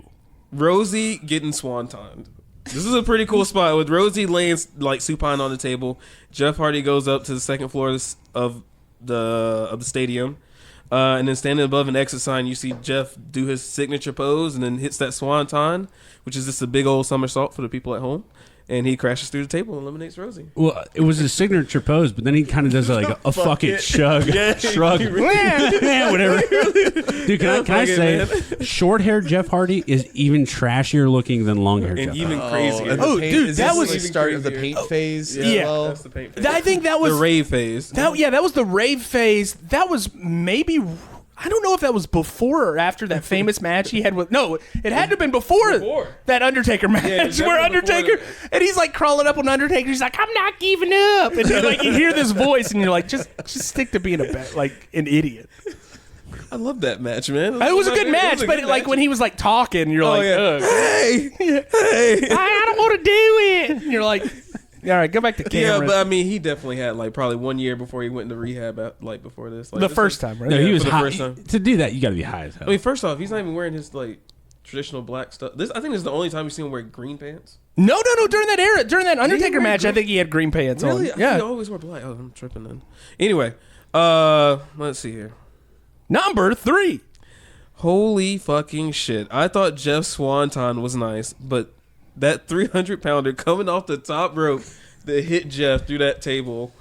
Rosie getting swantoned. This is a pretty cool spot with Rosie laying like supine on the table. Jeff Hardy goes up to the second floor of the stadium, and then standing above an exit sign, you see Jeff do his signature pose and then hits that swanton, which is just a big old somersault for the people at home. and he crashes through the table and eliminates Rosie. Well, it was his signature pose, but then he kind of does like a fuck it shrug. Shrug. Yeah, whatever. Dude, can I say, short-haired Jeff Hardy is even trashier looking than long-haired Jeff And even Hardy. crazier. and the Oh, paint- dude, is that this was- the start of the paint phase. Yeah. As well? That's the paint phase. I think that was the rave phase. that was the rave phase. That was maybe, I don't know if that was before or after that famous match he had with. No, it had to have been before that Undertaker match it's where definitely before Undertaker and he's like crawling up on Undertaker. He's like, I'm not giving up, and then, like you hear this voice and you're like, just stick to being like an idiot. I love that match, man. It was a good match, but like when he was like talking, you're like, ugh. hey, I don't want to do it. And you're like, all right, go back to yeah, camera. but I mean, he definitely had like probably 1 year before he went into rehab. Like before this, like, the this first was- time, right? No, he Yeah, was for the high. first time. To do that, you got to be high as hell. I mean, first off, he's not even wearing his like traditional black stuff. I think this is the only time you see him wear green pants. No. During that era, during that Undertaker wear match, I green- think he had green pants Really? on. I Yeah. think he always wore black. Oh, I'm tripping then. Anyway, let's see here. Number 3. Holy fucking shit! I thought Jeff Swanton was nice, but that 300-pounder coming off the top rope that hit Jeff through that table.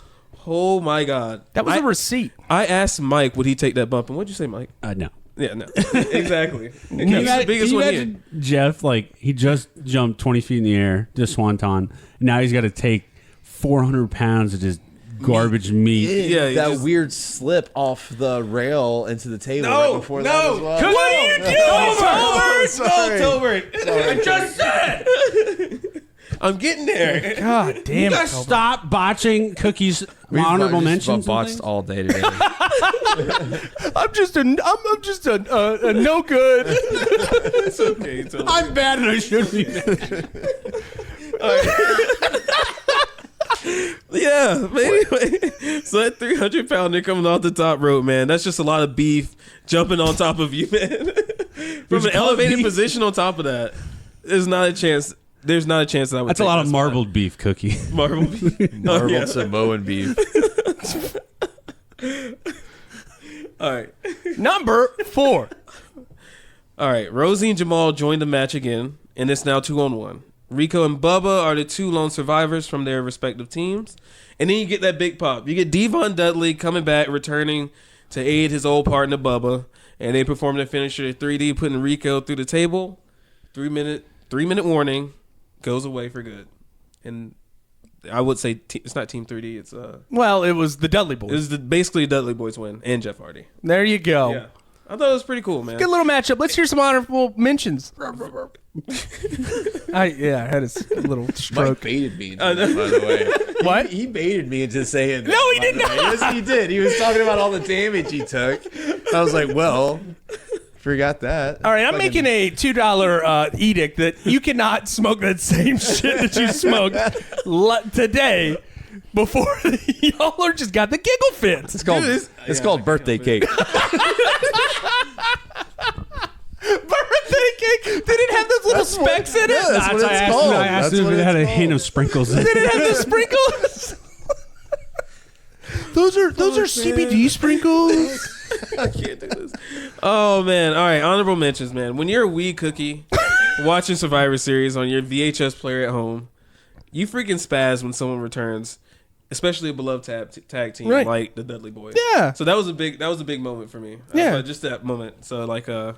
Oh my god! That was a receipt. I asked Mike, would he take that bump? And what'd you say, Mike? No. Yeah, no, exactly. Can you That's the biggest can you one he had. imagine Jeff, like, he just jumped 20 feet in the air, just swanton. Now he's got to take 400 pounds of just garbage meat. Yeah, he that just- weird slip off the rail into the table right before that as well. What are you doing, Tolbert? Sorry. Tolbert. I just said. I'm getting there. God damn it! You guys stop botching Cookie's honorable mentions. and things? all day today. I'm just a no good. It's okay. Tolbert. I'm bad and I should be. Yeah, but anyway, so that 300-pounder coming off the top rope, man, that's just a lot of beef jumping on top of you, man. From an elevated position on top of that, there's not a chance. There's not a chance that I would. That's a take lot that of spot. marbled beef, Cookie. marble beef. Marbled Samoan beef. All right, Number 4. all right. Rosie and Jamal joined the match again, and it's now 2-on-1. Rico and Bubba are the 2 lone survivors from their respective teams, and then you get that big pop. You get Devon Dudley coming back, returning to aid his old partner Bubba, and they perform their finisher 3D, putting Rico through the table. 3-minute warning, goes away for good. And I would say it's not Team 3D. It's Well, it was the Dudley Boys. basically Dudley Boys win and Jeff Hardy. There you go. Yeah, I thought it was pretty cool, man. Good little matchup. Let's hear some honorable mentions. I had a little Mike stroke. baited me into that, by the way. What? He baited me into saying that. No, he by did the way. not. Yes, he did. He was talking about all the damage he took. I was like, well, forgot that. All right, I'm Fucking- making a $2 edict that you cannot smoke that same shit that you smoked today before y'all are just got the giggle fits. It's called, it's called birthday cake. Birthday cake? Did it have those little specks in it? Yeah, that's what it's called. I asked That's him what if it had it's a hint called. of sprinkles in Did it. it have the sprinkles? those are CBD sprinkles. I can't do this. Oh man! All right, honorable mentions, man. When you're a weed cookie watching Survivor Series on your VHS player at home, you freaking spaz when someone returns, especially a beloved tag team Right. like the Dudley Boys. Yeah. So that was a big moment for me. Yeah. Just that moment. So like I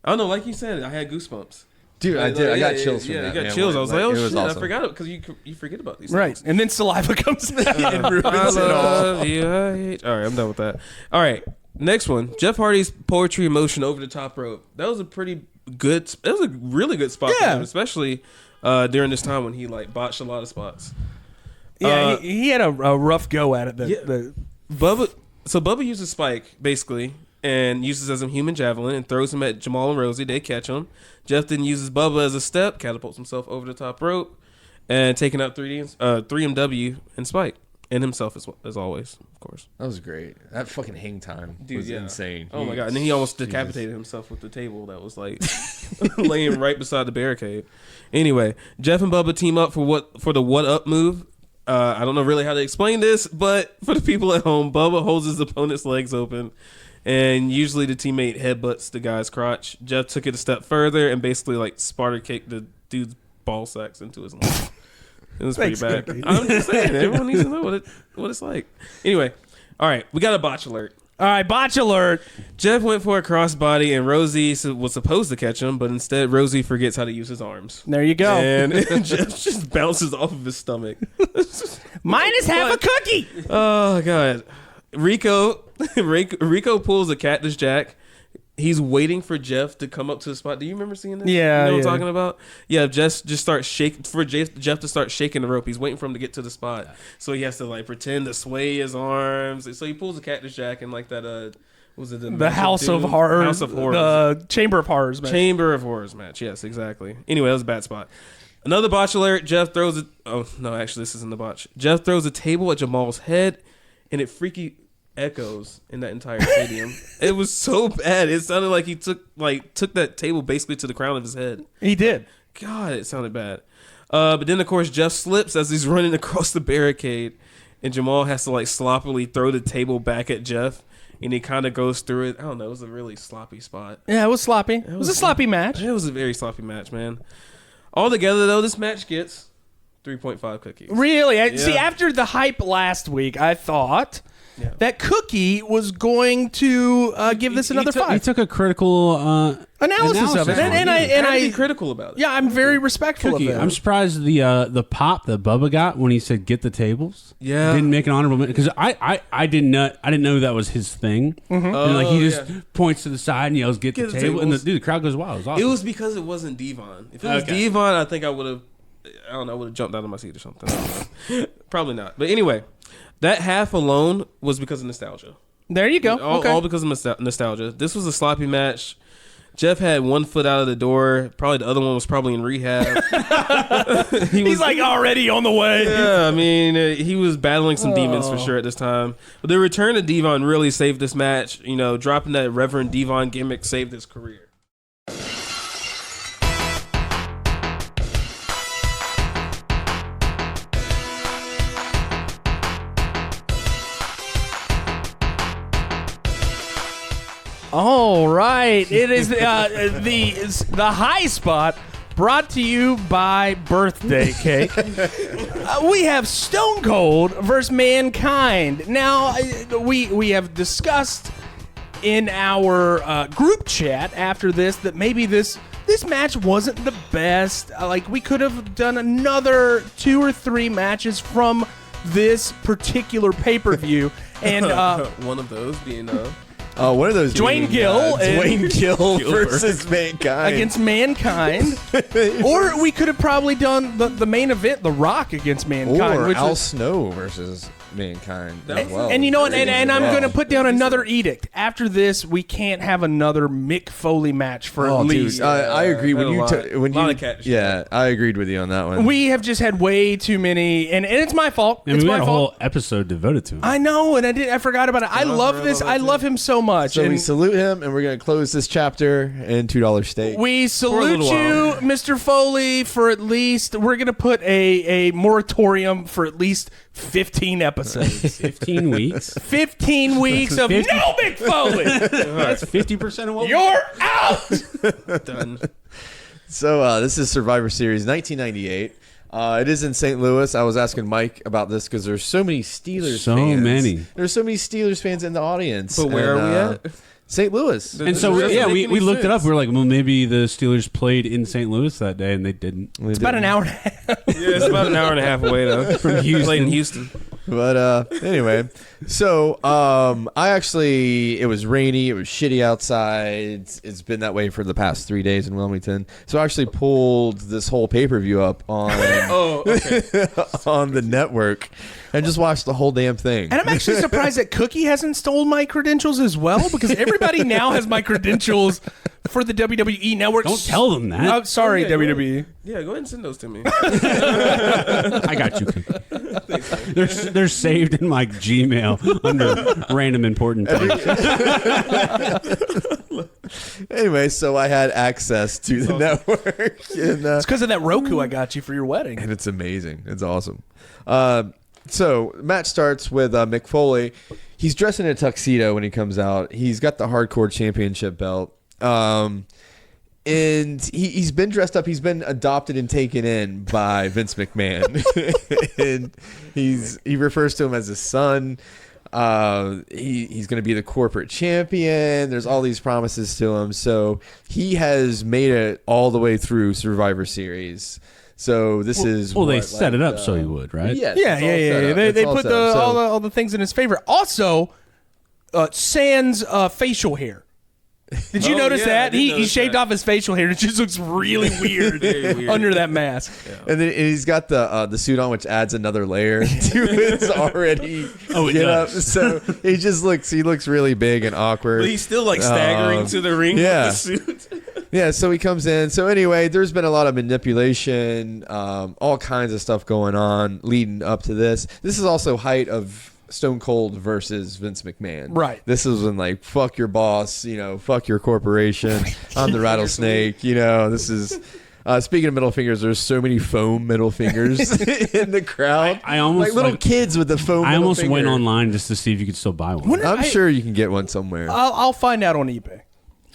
don't know, like you said, I had goosebumps. Dude, I did. I got chills from yeah, that. I got man. chills. I was like, oh it was shit, awesome. I forgot it because you forget about these Right, things. and then saliva comes out and I ruins it all. love you. I hate. All right, I'm done with that. All right, next one. Jeff Hardy's poetry emotion over the top rope. That was a pretty good. That was a really good spot Yeah. for him, especially during this time when he like botched a lot of spots. Yeah, he had a rough go at it. Bubba uses Spike basically and uses as a human javelin and throws him at Jamal and Rosie. They catch him. Jeff then uses Bubba as a step, catapults himself over the top rope, and taking out 3MW and Spike and himself as always, of course. That was great. That fucking hang time was insane. Oh my god! And then he almost decapitated himself with the table that was like laying right beside the barricade. Anyway, Jeff and Bubba team up for the what up move. I don't know really how to explain this, but for the people at home, Bubba holds his opponent's legs open, and usually the teammate headbutts the guy's crotch. Jeff took it a step further and basically like Sparta kicked the dude's ball sacks into his lap. It was pretty Thanks, bad. Cookie. I'm just saying, everyone needs to know what it's like. Anyway, all right, we got a botch alert. All right, botch alert. Jeff went for a crossbody, and Rosie was supposed to catch him, but instead Rosie forgets how to use his arms. There you go. And Jeff just bounces off of his stomach. Minus half a cookie. Oh, God. Rico pulls a Cactus Jack. He's waiting for Jeff to come up to the spot. Do you remember seeing this? Yeah, You know what yeah. I'm talking about? Yeah, Jeff just starts shaking. For Jeff to start shaking the rope. He's waiting for him to get to the spot. So he has to, like, pretend to sway his arms. So he pulls a Cactus Jack and, like, that, what was it? The House of Horrors. House of Horrors. The Chamber of Horrors, man. Chamber of Horrors match. Yes, exactly. Anyway, that was a bad spot. Another botch alert. Jeff throws it. Oh, no, actually, this isn't the botch. Jeff throws a table at Jamal's head, and it freaky echoes in that entire stadium. It was so bad. It sounded like he took that table basically to the crown of his head. He did. God, it sounded bad. But then, of course, Jeff slips as he's running across the barricade, and Jamal has to, like, sloppily throw the table back at Jeff, and he kind of goes through it. I don't know. It was a really sloppy spot. Yeah, it was sloppy. It was a sloppy match. It was a very sloppy match, man. Altogether, though, this match gets 3.5 cookies. Really? See, after the hype last week, I thought that Cookie was going to give this another He 5. took a critical Analysis of it. on And I I be critical about it. yeah, I'm very respectful Cookie. of that. I'm surprised the pop that Bubba got when he said "get the tables." Yeah. didn't make an honorable mention because I didn't know that was his thing. And like he just points to the side and yells "get the table," and the crowd goes wild. It was awesome. It was because it wasn't Devon. If it was Okay. Devon, I think I would have. I don't know. I would have jumped out of my seat or something. I don't know. Probably not. But anyway, that half alone was because of nostalgia. There you go. All because of nostalgia. This was a sloppy match. Jeff had one foot out of the door. Probably the other one was probably in rehab. He's like already on the way. Yeah, I mean, he was battling some demons for sure at this time. But the return of Devon really saved this match. You know, dropping that Reverend Devon gimmick saved his career. All right. It is the high spot brought to you by Birthday Cake. We have Stone Cold versus Mankind. Now, we have discussed in our group chat after this that maybe this match wasn't the best. Like, we could have done another 2 or 3 matches from this particular pay-per-view. And one of those being one of those Dwayne Gill and- Dwayne Gill versus Mankind against Mankind. Or we could have probably done the main event, The Rock against Mankind. or which Al is, Snow versus Mankind as And- well. and you know what? And I'm Wow. going to put down another edict. After this, we can't have another Mick Foley match for Oh, at dude, least. I agree. When Had a you lot- when lot you of cat shit. yeah, I agreed with you on that one. We have just had way too many, and it's my fault. and It's we my had a fault. whole episode devoted to him. I know, and I forgot about it. I love this. I love him so much. so we and salute him, and we're gonna close this chapter in $2 steak. we salute little you, Mr. Foley, for at least we're gonna put a moratorium for at least 15 episodes. 15 weeks. 15 weeks of 50? no Mick Foley. That's 50% of what You're out. done. So this is Survivor Series 1998. It is in St. Louis. I was asking Mike about this because there's so many Steelers So fans. many. There's so many Steelers fans in the audience. But where And, are we at? St. Louis. And so, Doesn't yeah, make we any looked it up. sense. We were like, well, maybe the Steelers played in St. Louis that day, and they didn't. It's about an hour and a half. Yeah, it's about an hour and a half away though. From Houston. Played in Houston. But anyway, so it was rainy, it was shitty outside. It's been that way for the past 3 days in Wilmington. So I actually pulled this whole pay-per-view up on Oh, okay. on the network and just watched the whole damn thing. And I'm actually surprised that Cookie hasn't stolen my credentials as well, because everybody now has my credentials for the WWE Network. Don't tell them that. Oh, sorry, Yeah, go WWE. Yeah, go ahead and send those to me. I got you. Cookie. They're saved in my Gmail under random important things. Anyway, so I had access to the network. And, It's because of that Roku I got you for your wedding. and it's amazing. It's awesome. So match starts with Mick Foley. He's dressed in a tuxedo when he comes out. He's got the Hardcore Championship belt. And he's been dressed up. He's been adopted and taken in by Vince McMahon, and he refers to him as his son. He's going to be the corporate champion. There's all these promises to him. So he has made it all the way through Survivor Series. So this is they set it up so he would, right? Yes, Yeah. They all put set up. So- all the things in his favor. Also, sans facial hair. Did you Oh, notice yeah, I that? did He notice shaved that. off his facial hair. It just looks really weird, Very weird. under that mask. And then he's got the suit on, which adds another layer to his already it get up. does. So he looks really big and awkward. But he's still like staggering to the ring yeah. with the suit. Yeah, so he comes in. So anyway, there's been a lot of manipulation, all kinds of stuff going on leading up to this. This is also height of Stone Cold versus Vince McMahon. Right. This is when like, fuck your boss, fuck your corporation. I'm the rattlesnake. This is. Speaking of middle fingers, there's so many foam middle fingers in the crowd. I almost like little kids with the foam. I middle almost finger. went online just to see if you could still buy one. I'm sure you can get one somewhere. I'll find out on eBay.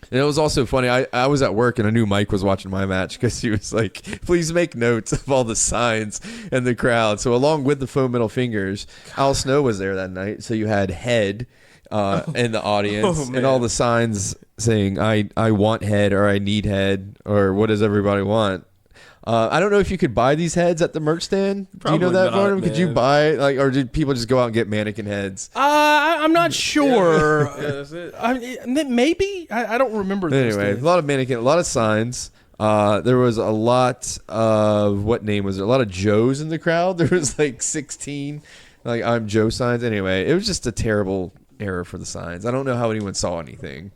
And it was also funny. I was at work and I knew Mike was watching my match because he was like, please make notes of all the signs in the crowd. So along with the foam middle fingers, Al Snow was there that night. So you had head in the audience and all the signs saying, I want head, or I need head, or what does everybody want? I don't know if you could buy these heads at the merch stand. Do you know Probably that, not, Varnum? Could you man. buy, or did people just go out and get mannequin heads? I'm not sure. Yeah, that's it. Maybe I don't remember. Those Anyway, days. a lot of mannequin, a lot of signs. There was a lot of, what name was there? A lot of Joes in the crowd. There was like 16, like I'm Joe signs. Anyway, it was just a terrible error for the signs. I don't know how anyone saw anything.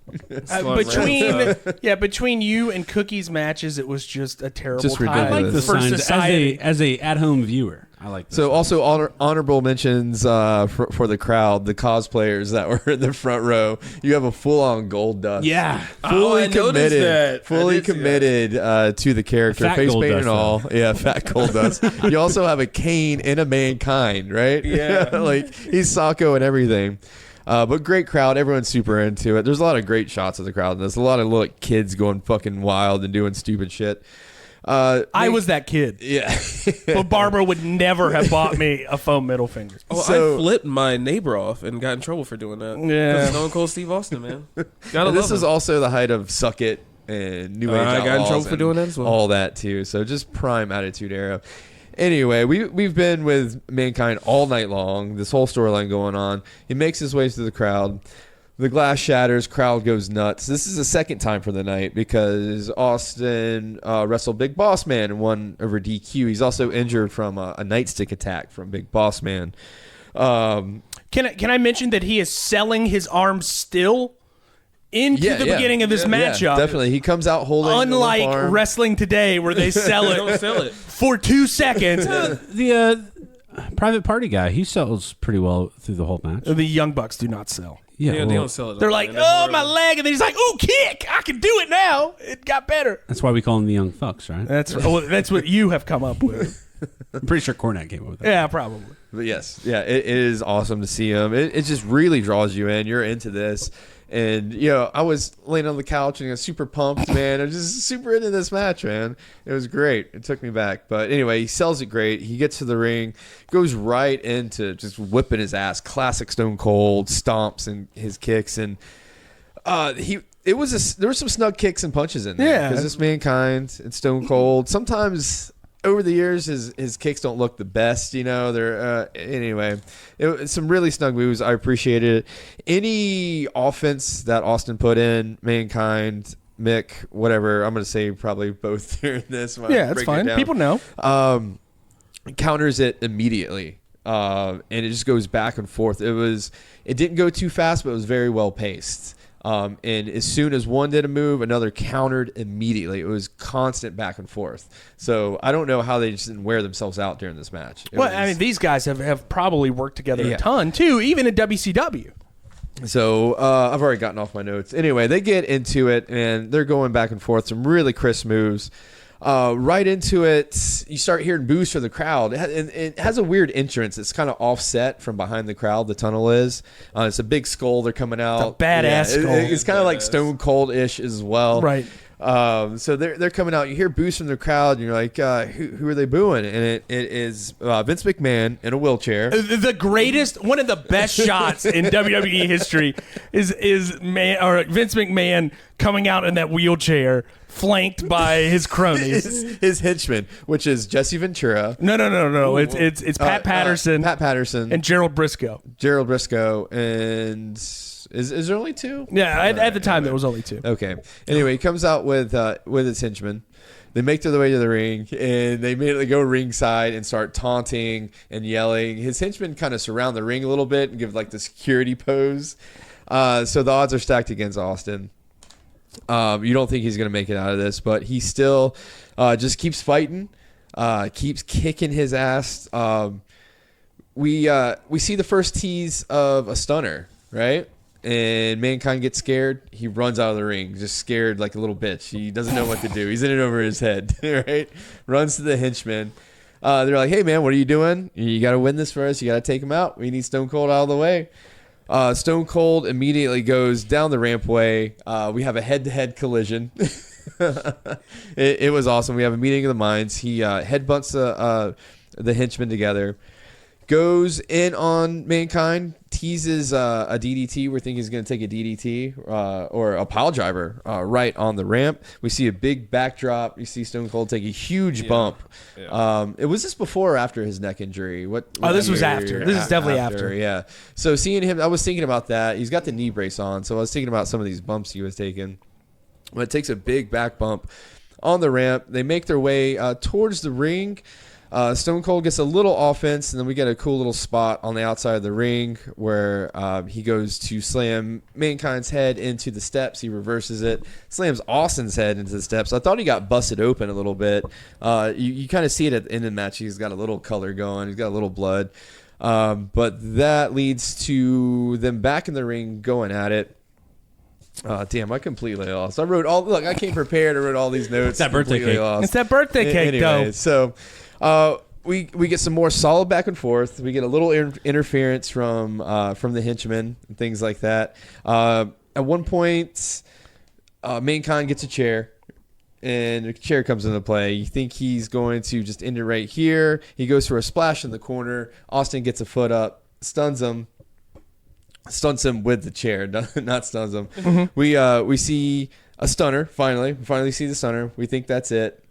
Between you and Cookie's matches, it was just a terrible Just time. ridiculous. I like the for signs society. as a at home viewer. I like this. So also honorable mentions for the crowd, the cosplayers that were in the front row. You have a full-on gold dust. Yeah. Fully I noticed committed, that. I fully did see committed to the character, Fat face gold paint dust, and all. Yeah, fat gold dust. You also have a Kane and a Mankind, right? Yeah. like he's Socko and everything. But great crowd. Everyone's super into it. There's a lot of great shots of the crowd. There's a lot of little kids going fucking wild and doing stupid shit. I was that kid, Yeah. but Barbara would never have bought me a foam middle finger. Oh, So- I flipped my neighbor off and got in trouble for doing that. Yeah. 'Cause Stone Cold Steve Austin, man. Gotta And this love is him. also the height of Suck It and New Age I got in Outlaws trouble for and doing that as well. all that too. So just prime Attitude Era. Anyway, we've been with Mankind all night long. This whole storyline going on. He makes his way through the crowd. The glass shatters. Crowd goes nuts. This is the second time for the night because Austin wrestled Big Boss Man and won over DQ. He's also injured from a nightstick attack from Big Boss Man. Can I mention that he is selling his arms still into the beginning of this matchup? Yeah, definitely. He comes out holding the Unlike limp arm. wrestling today, where they sell They don't it sell it. for 2 seconds. the private party guy, he sells pretty well through the whole match. The Young Bucks do not sell. Yeah, They well, don't sell it. They're like, man. That's oh, real. my leg. And then he's like, ooh, kick. I can do it now. It got better. that's why we call them the young fucks, right? That's what you have come up with. I'm pretty sure Cornette came up with that. Yeah, probably. But yes, yeah, it is awesome to see him. It just really draws you in. You're into this. And, I was laying on the couch and I was super pumped, man. I was just super into this match, man. It was great. It took me back. But anyway, he sells it great. He gets to the ring, goes right into just whipping his ass. Classic Stone Cold stomps and his kicks. And there were some snug kicks and punches in there. Yeah. Because this Mankind and Stone Cold, sometimes over the years, his kicks don't look the best, They're anyway. Some really snug moves. I appreciated it. Any offense that Austin put in, Mankind, Mick, whatever. I'm going to say probably both during this. Yeah, that's fine. People know. Counters it immediately. And it just goes back and forth. It didn't go too fast, but it was very well paced. And as soon as one did a move, another countered immediately. It was constant back and forth. So I don't know how they just didn't wear themselves out during this match. These guys have probably worked together Yeah. a ton, too, even in WCW. So I've already gotten off my notes. Anyway, they get into it, and they're going back and forth. Some really crisp moves. Right into it, you start hearing boos from the crowd. It has a weird entrance. It's kind of offset from behind the crowd. The tunnel is. It's a big skull. They're coming out. It's a badass skull. It's kind of like Stone Cold-ish as well. Right. So they're coming out. You hear boos from the crowd, and you're like, who are they booing? And it is Vince McMahon in a wheelchair. The greatest, one of the best shots in WWE history is Vince McMahon coming out in that wheelchair, flanked by his cronies. His henchman, which is Jesse Ventura. No. It's Pat Patterson. Pat Patterson. And Gerald Briscoe. And is there only two? Yeah, at the time there was only two. Okay. Anyway, he comes out with his henchmen. They make their way to the ring, and they immediately go ringside and start taunting and yelling. His henchmen kind of surround the ring a little bit and give like the security pose. So the odds are stacked against Austin. You don't think he's going to make it out of this, but he still just keeps fighting, keeps kicking his ass. We see the first tease of a stunner, right? And Mankind gets scared. He runs out of the ring, just scared like a little bitch. He doesn't know what to do. He's in it over his head, right? Runs to the henchmen. They're like, hey, man, what are you doing? You got to win this for us. You got to take him out. We need Stone Cold out of the way. Stone Cold immediately goes down the rampway. We have a head-to-head collision. It was awesome. We have a meeting of the minds. He headbutts the henchmen together. Goes in on Mankind, teases a DDT. We're thinking he's going to take a DDT or a pile driver right on the ramp. We see a big backdrop. You see Stone Cold take a huge bump. Yeah. It was this before or after his neck injury? This was after. This is definitely after. Yeah. So seeing him, I was thinking about that. He's got the knee brace on, so I was thinking about some of these bumps he was taking. But it takes a big back bump on the ramp. They make their way towards the ring. Stone Cold gets a little offense, and then we get a cool little spot on the outside of the ring where he goes to slam Mankind's head into the steps. He reverses it, slams Austin's head into the steps. I thought he got busted open a little bit. You kind of see it at the end of the match. He's got a little color going. He's got a little blood. But that leads to them back in the ring going at it. Damn, I completely lost. I came prepared. I wrote all these notes. It's that birthday cake. It's that birthday cake, though. So we get some more solid back and forth. We get a little interference from the henchmen and things like that. At one point, Mankind gets a chair, and a chair comes into play. You think he's going to just end it right here. He goes for a splash in the corner. Austin gets a foot up, stuns him with the chair, not stuns him. Mm-hmm. We see a stunner, finally. We finally see the stunner. We think that's it.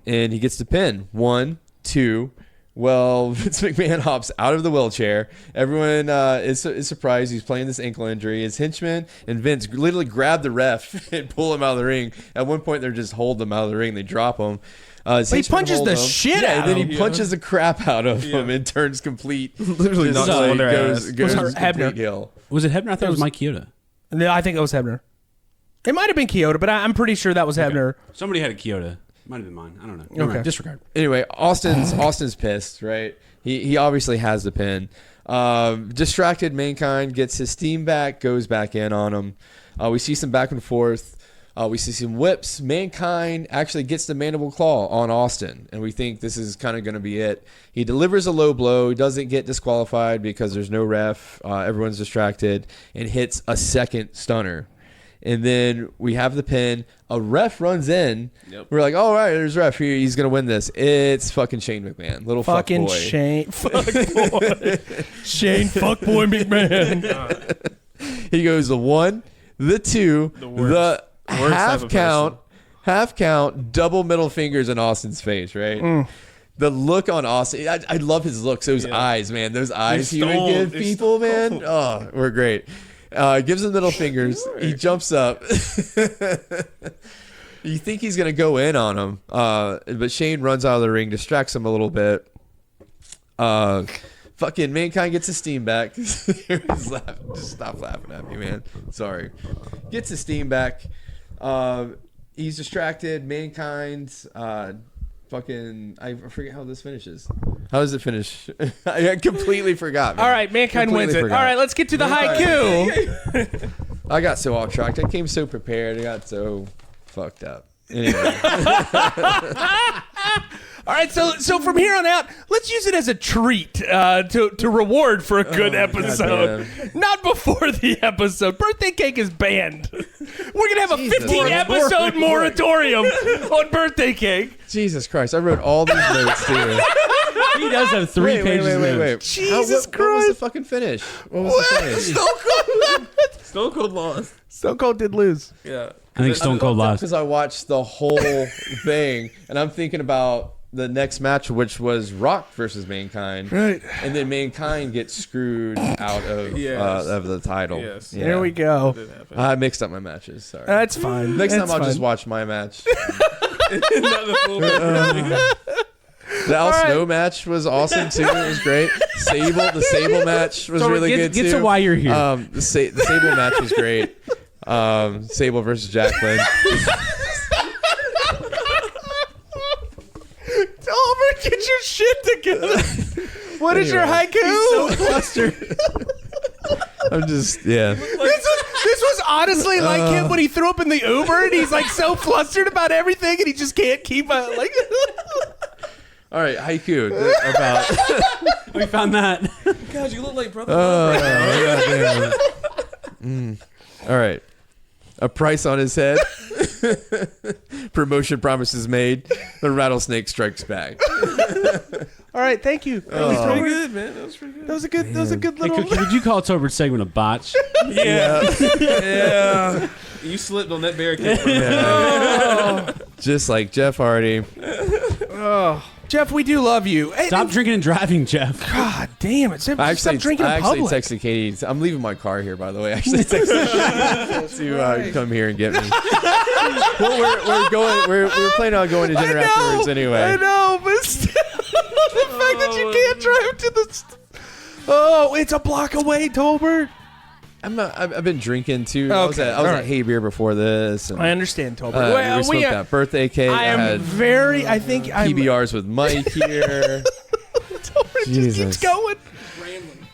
And he gets the pin. 1, 2. Well, Vince McMahon hops out of the wheelchair. Everyone is surprised. He's playing this ankle injury. His henchmen and Vince literally grab the ref and pull him out of the ring. At one point, they're just holding him out of the ring. They drop him. He punches the shit out of him. And then he punches the crap out of him and turns complete. Literally knocks him on their ass. Goes Hebner. complete heel. Was it Hebner? I thought it was Mike Chioda. No, I think it was Hebner. It might have been Chioda, but I'm pretty sure that was Hebner. Somebody had a Chioda. Might have been mine. I don't know. Never mind. Disregard. Anyway, Austin's pissed, right? He obviously has the pin. Distracted Mankind gets his steam back, goes back in on him. We see some back and forth. We see some whips. Mankind actually gets the mandible claw on Austin, and we think this is kind of going to be it. He delivers a low blow. He doesn't get disqualified because there's no ref. Everyone's distracted, and hits a second stunner. And then we have the pin. A ref runs in. Yep. We're like, all right, there's a ref here. He's going to win this. It's fucking Shane McMahon. Little fucking fuck boy. Shane fuckboy McMahon. He goes the 1, the 2, the half count, double middle fingers in Austin's face, right? The look on Austin, I love his looks. Those eyes, man. Those eyes he would give people, man. Oh, we're great. Gives him middle fingers. He jumps up. You think he's going to go in on him. But Shane runs out of the ring, distracts him a little bit. Fucking Mankind gets his steam back. Just stop laughing at me, man. Sorry. Gets his steam back. He's distracted. Mankind... I forget how this finishes. How does it finish? I completely forgot, man. All right, Mankind wins it. All right, let's get to the haiku. I got so off track. I came so prepared. I got so fucked up. Anyway. All right, so from here on out, let's use it as a treat to reward for a good episode. Not before the episode. Birthday cake is banned. We're gonna have a 15-episode moratorium on birthday cake. Jesus Christ! I wrote all these notes too. He does have 3 pages. Wait. Jesus What was Christ. the fucking finish? What was the finish? Stone Cold lost. Stone Cold did lose. Yeah. I think Stone Cold lost. Because I watched the whole thing, and I'm thinking about the next match, which was Rock versus Mankind. Right. And then Mankind gets screwed out of the title. Yes. Yeah. There we go. That happened. I mixed up my matches. Sorry. That's fine. Next time That's I'll just fine. watch my match. Not the full version. The Al right. Snow match was awesome too. It was great. The Sable match was So really get good too. to why you're here. The Sable match was great. Sable versus Jacqueline. Tolbert, get your shit together. What is your haiku? Flustered. I'm just This was honestly like him when he threw up in the Uber and he's like so flustered about everything and he just can't keep like. All right, haiku about. We found that. God, you look like brother. All right, a price on his head. Promotion promises made. The rattlesnake strikes back. All right, thank you. That was pretty good, man. That was pretty good. That was a good. That was a good Hey, little. Cookie, would you call Tolbert's segment a botch? Yeah. You slipped on that barricade. Just like Jeff Hardy. Jeff, we do love you. Hey, Stop drinking and driving, Jeff. God damn it! Stop drinking I in actually public. texted Katie. I'm leaving my car here, by the way. I actually texted her to come here and get me. Well, we're planning on going to dinner afterwards anyway. I know, but still, the fact that you can't drive to the. Oh, it's a block away, Tolbert. I've been drinking too. Okay, I was all right. at Hey Beer before this. And, I understand, Tolbert. we smoked that birthday cake. I am had very. I think I'm. PBRs with Mike here. Tolbert just keeps Jesus. going.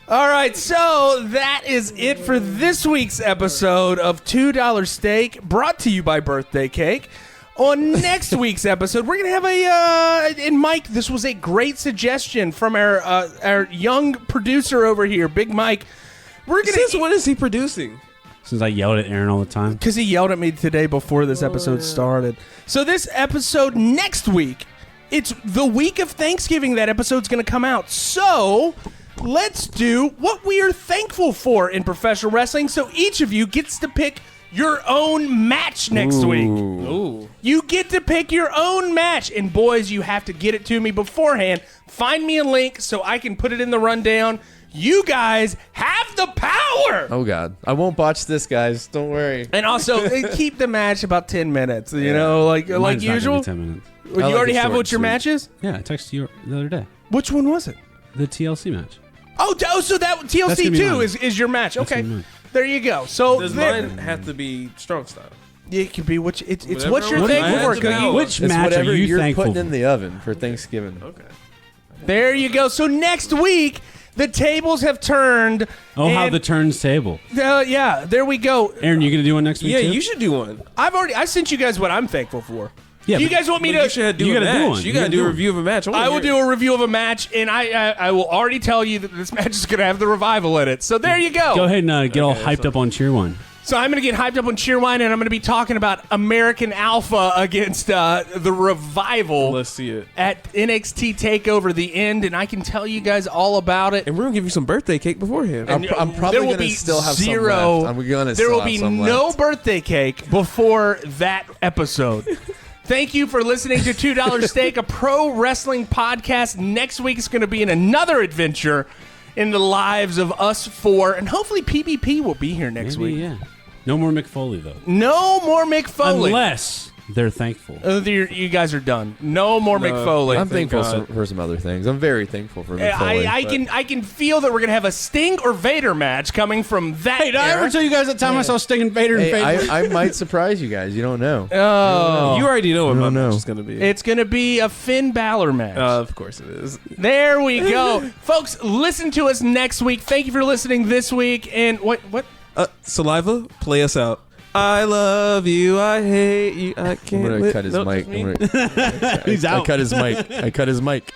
All right, so that is it for this week's episode of $2 Steak, brought to you by Birthday Cake. On next week's episode, we're gonna have and Mike, this was a great suggestion from our young producer over here, Big Mike. We're gonna Since when is he producing? Since I yelled at Aaron all the time. because he yelled at me today before this episode started. So this episode next week, it's the week of Thanksgiving that episode's going to come out. So let's do what we are thankful for in professional wrestling. So each of you gets to pick your own match next week. Ooh. You get to pick your own match. And boys, you have to get it to me beforehand. Find me a link so I can put it in the rundown. You guys have the power. Oh God, I won't botch this, guys. Don't worry. And also keep the match about 10 minutes, you know, like Mine's not gonna be usual. 10 minutes. You like already it have short what your and match is? Yeah, I texted you the other day. Which one was it? The TLC match. Oh, so that That's TLC gonna be 2 mine. is your match. Okay. gonna be mine. There you go. So Does there, mine have to be strong style? it can be what it's Whatever what you're one I thankful have for, to Cookie. know. Which It's match are whatever you you're thankful putting for? in the oven for Thanksgiving. Okay. There you go. So next week the tables have turned. Oh, how and, the turns table. yeah, there we go. Aaron, you gonna do one next week Yeah, too? you should do one. I sent you guys what I'm thankful for. Yeah, you but- guys want me But to? you should do You a gotta do match. one. You You gotta gotta do do a one. review of a match. I will do a review of a match, and I will already tell you that this match is going to have the revival in it. So there you go. Go ahead and get all hyped up on Cheer One. So I'm going to get hyped up on Cheerwine, and I'm going to be talking about American Alpha against the revival Let's see it. at NXT TakeOver The End, and I can tell you guys all about it. And we're gonna give you some birthday cake beforehand. And I'm probably there will gonna be still have zero. some left. I'm gonna there still will have be some no left. birthday cake before that episode. Thank you for listening to $2 Steak, a pro wrestling podcast. Next week is going to be in another adventure in the lives of us four, and hopefully PvP will be here next Maybe, week. yeah. No more Mick Foley though. No more Mick Foley. Unless they're thankful. You guys are done. No more Mick Foley. I'm Thank thankful God. for some other things. I'm very thankful for Mick Foley, I but- can feel that we're gonna have a Sting or Vader match coming from that. Hey, did I ever tell you guys that time I saw Sting and Vader in Hey, Facebook? I might surprise you guys. You don't know. Oh, You already know what my know. match is gonna be. it's gonna be a Finn Balor match. Of course it is. There we go, folks. Listen to us next week. Thank you for listening this week. And what? Saliva, play us out. I love you. I hate you. I I'm can't. gonna live- cut his Nope, mic. me. He's out. I cut his mic.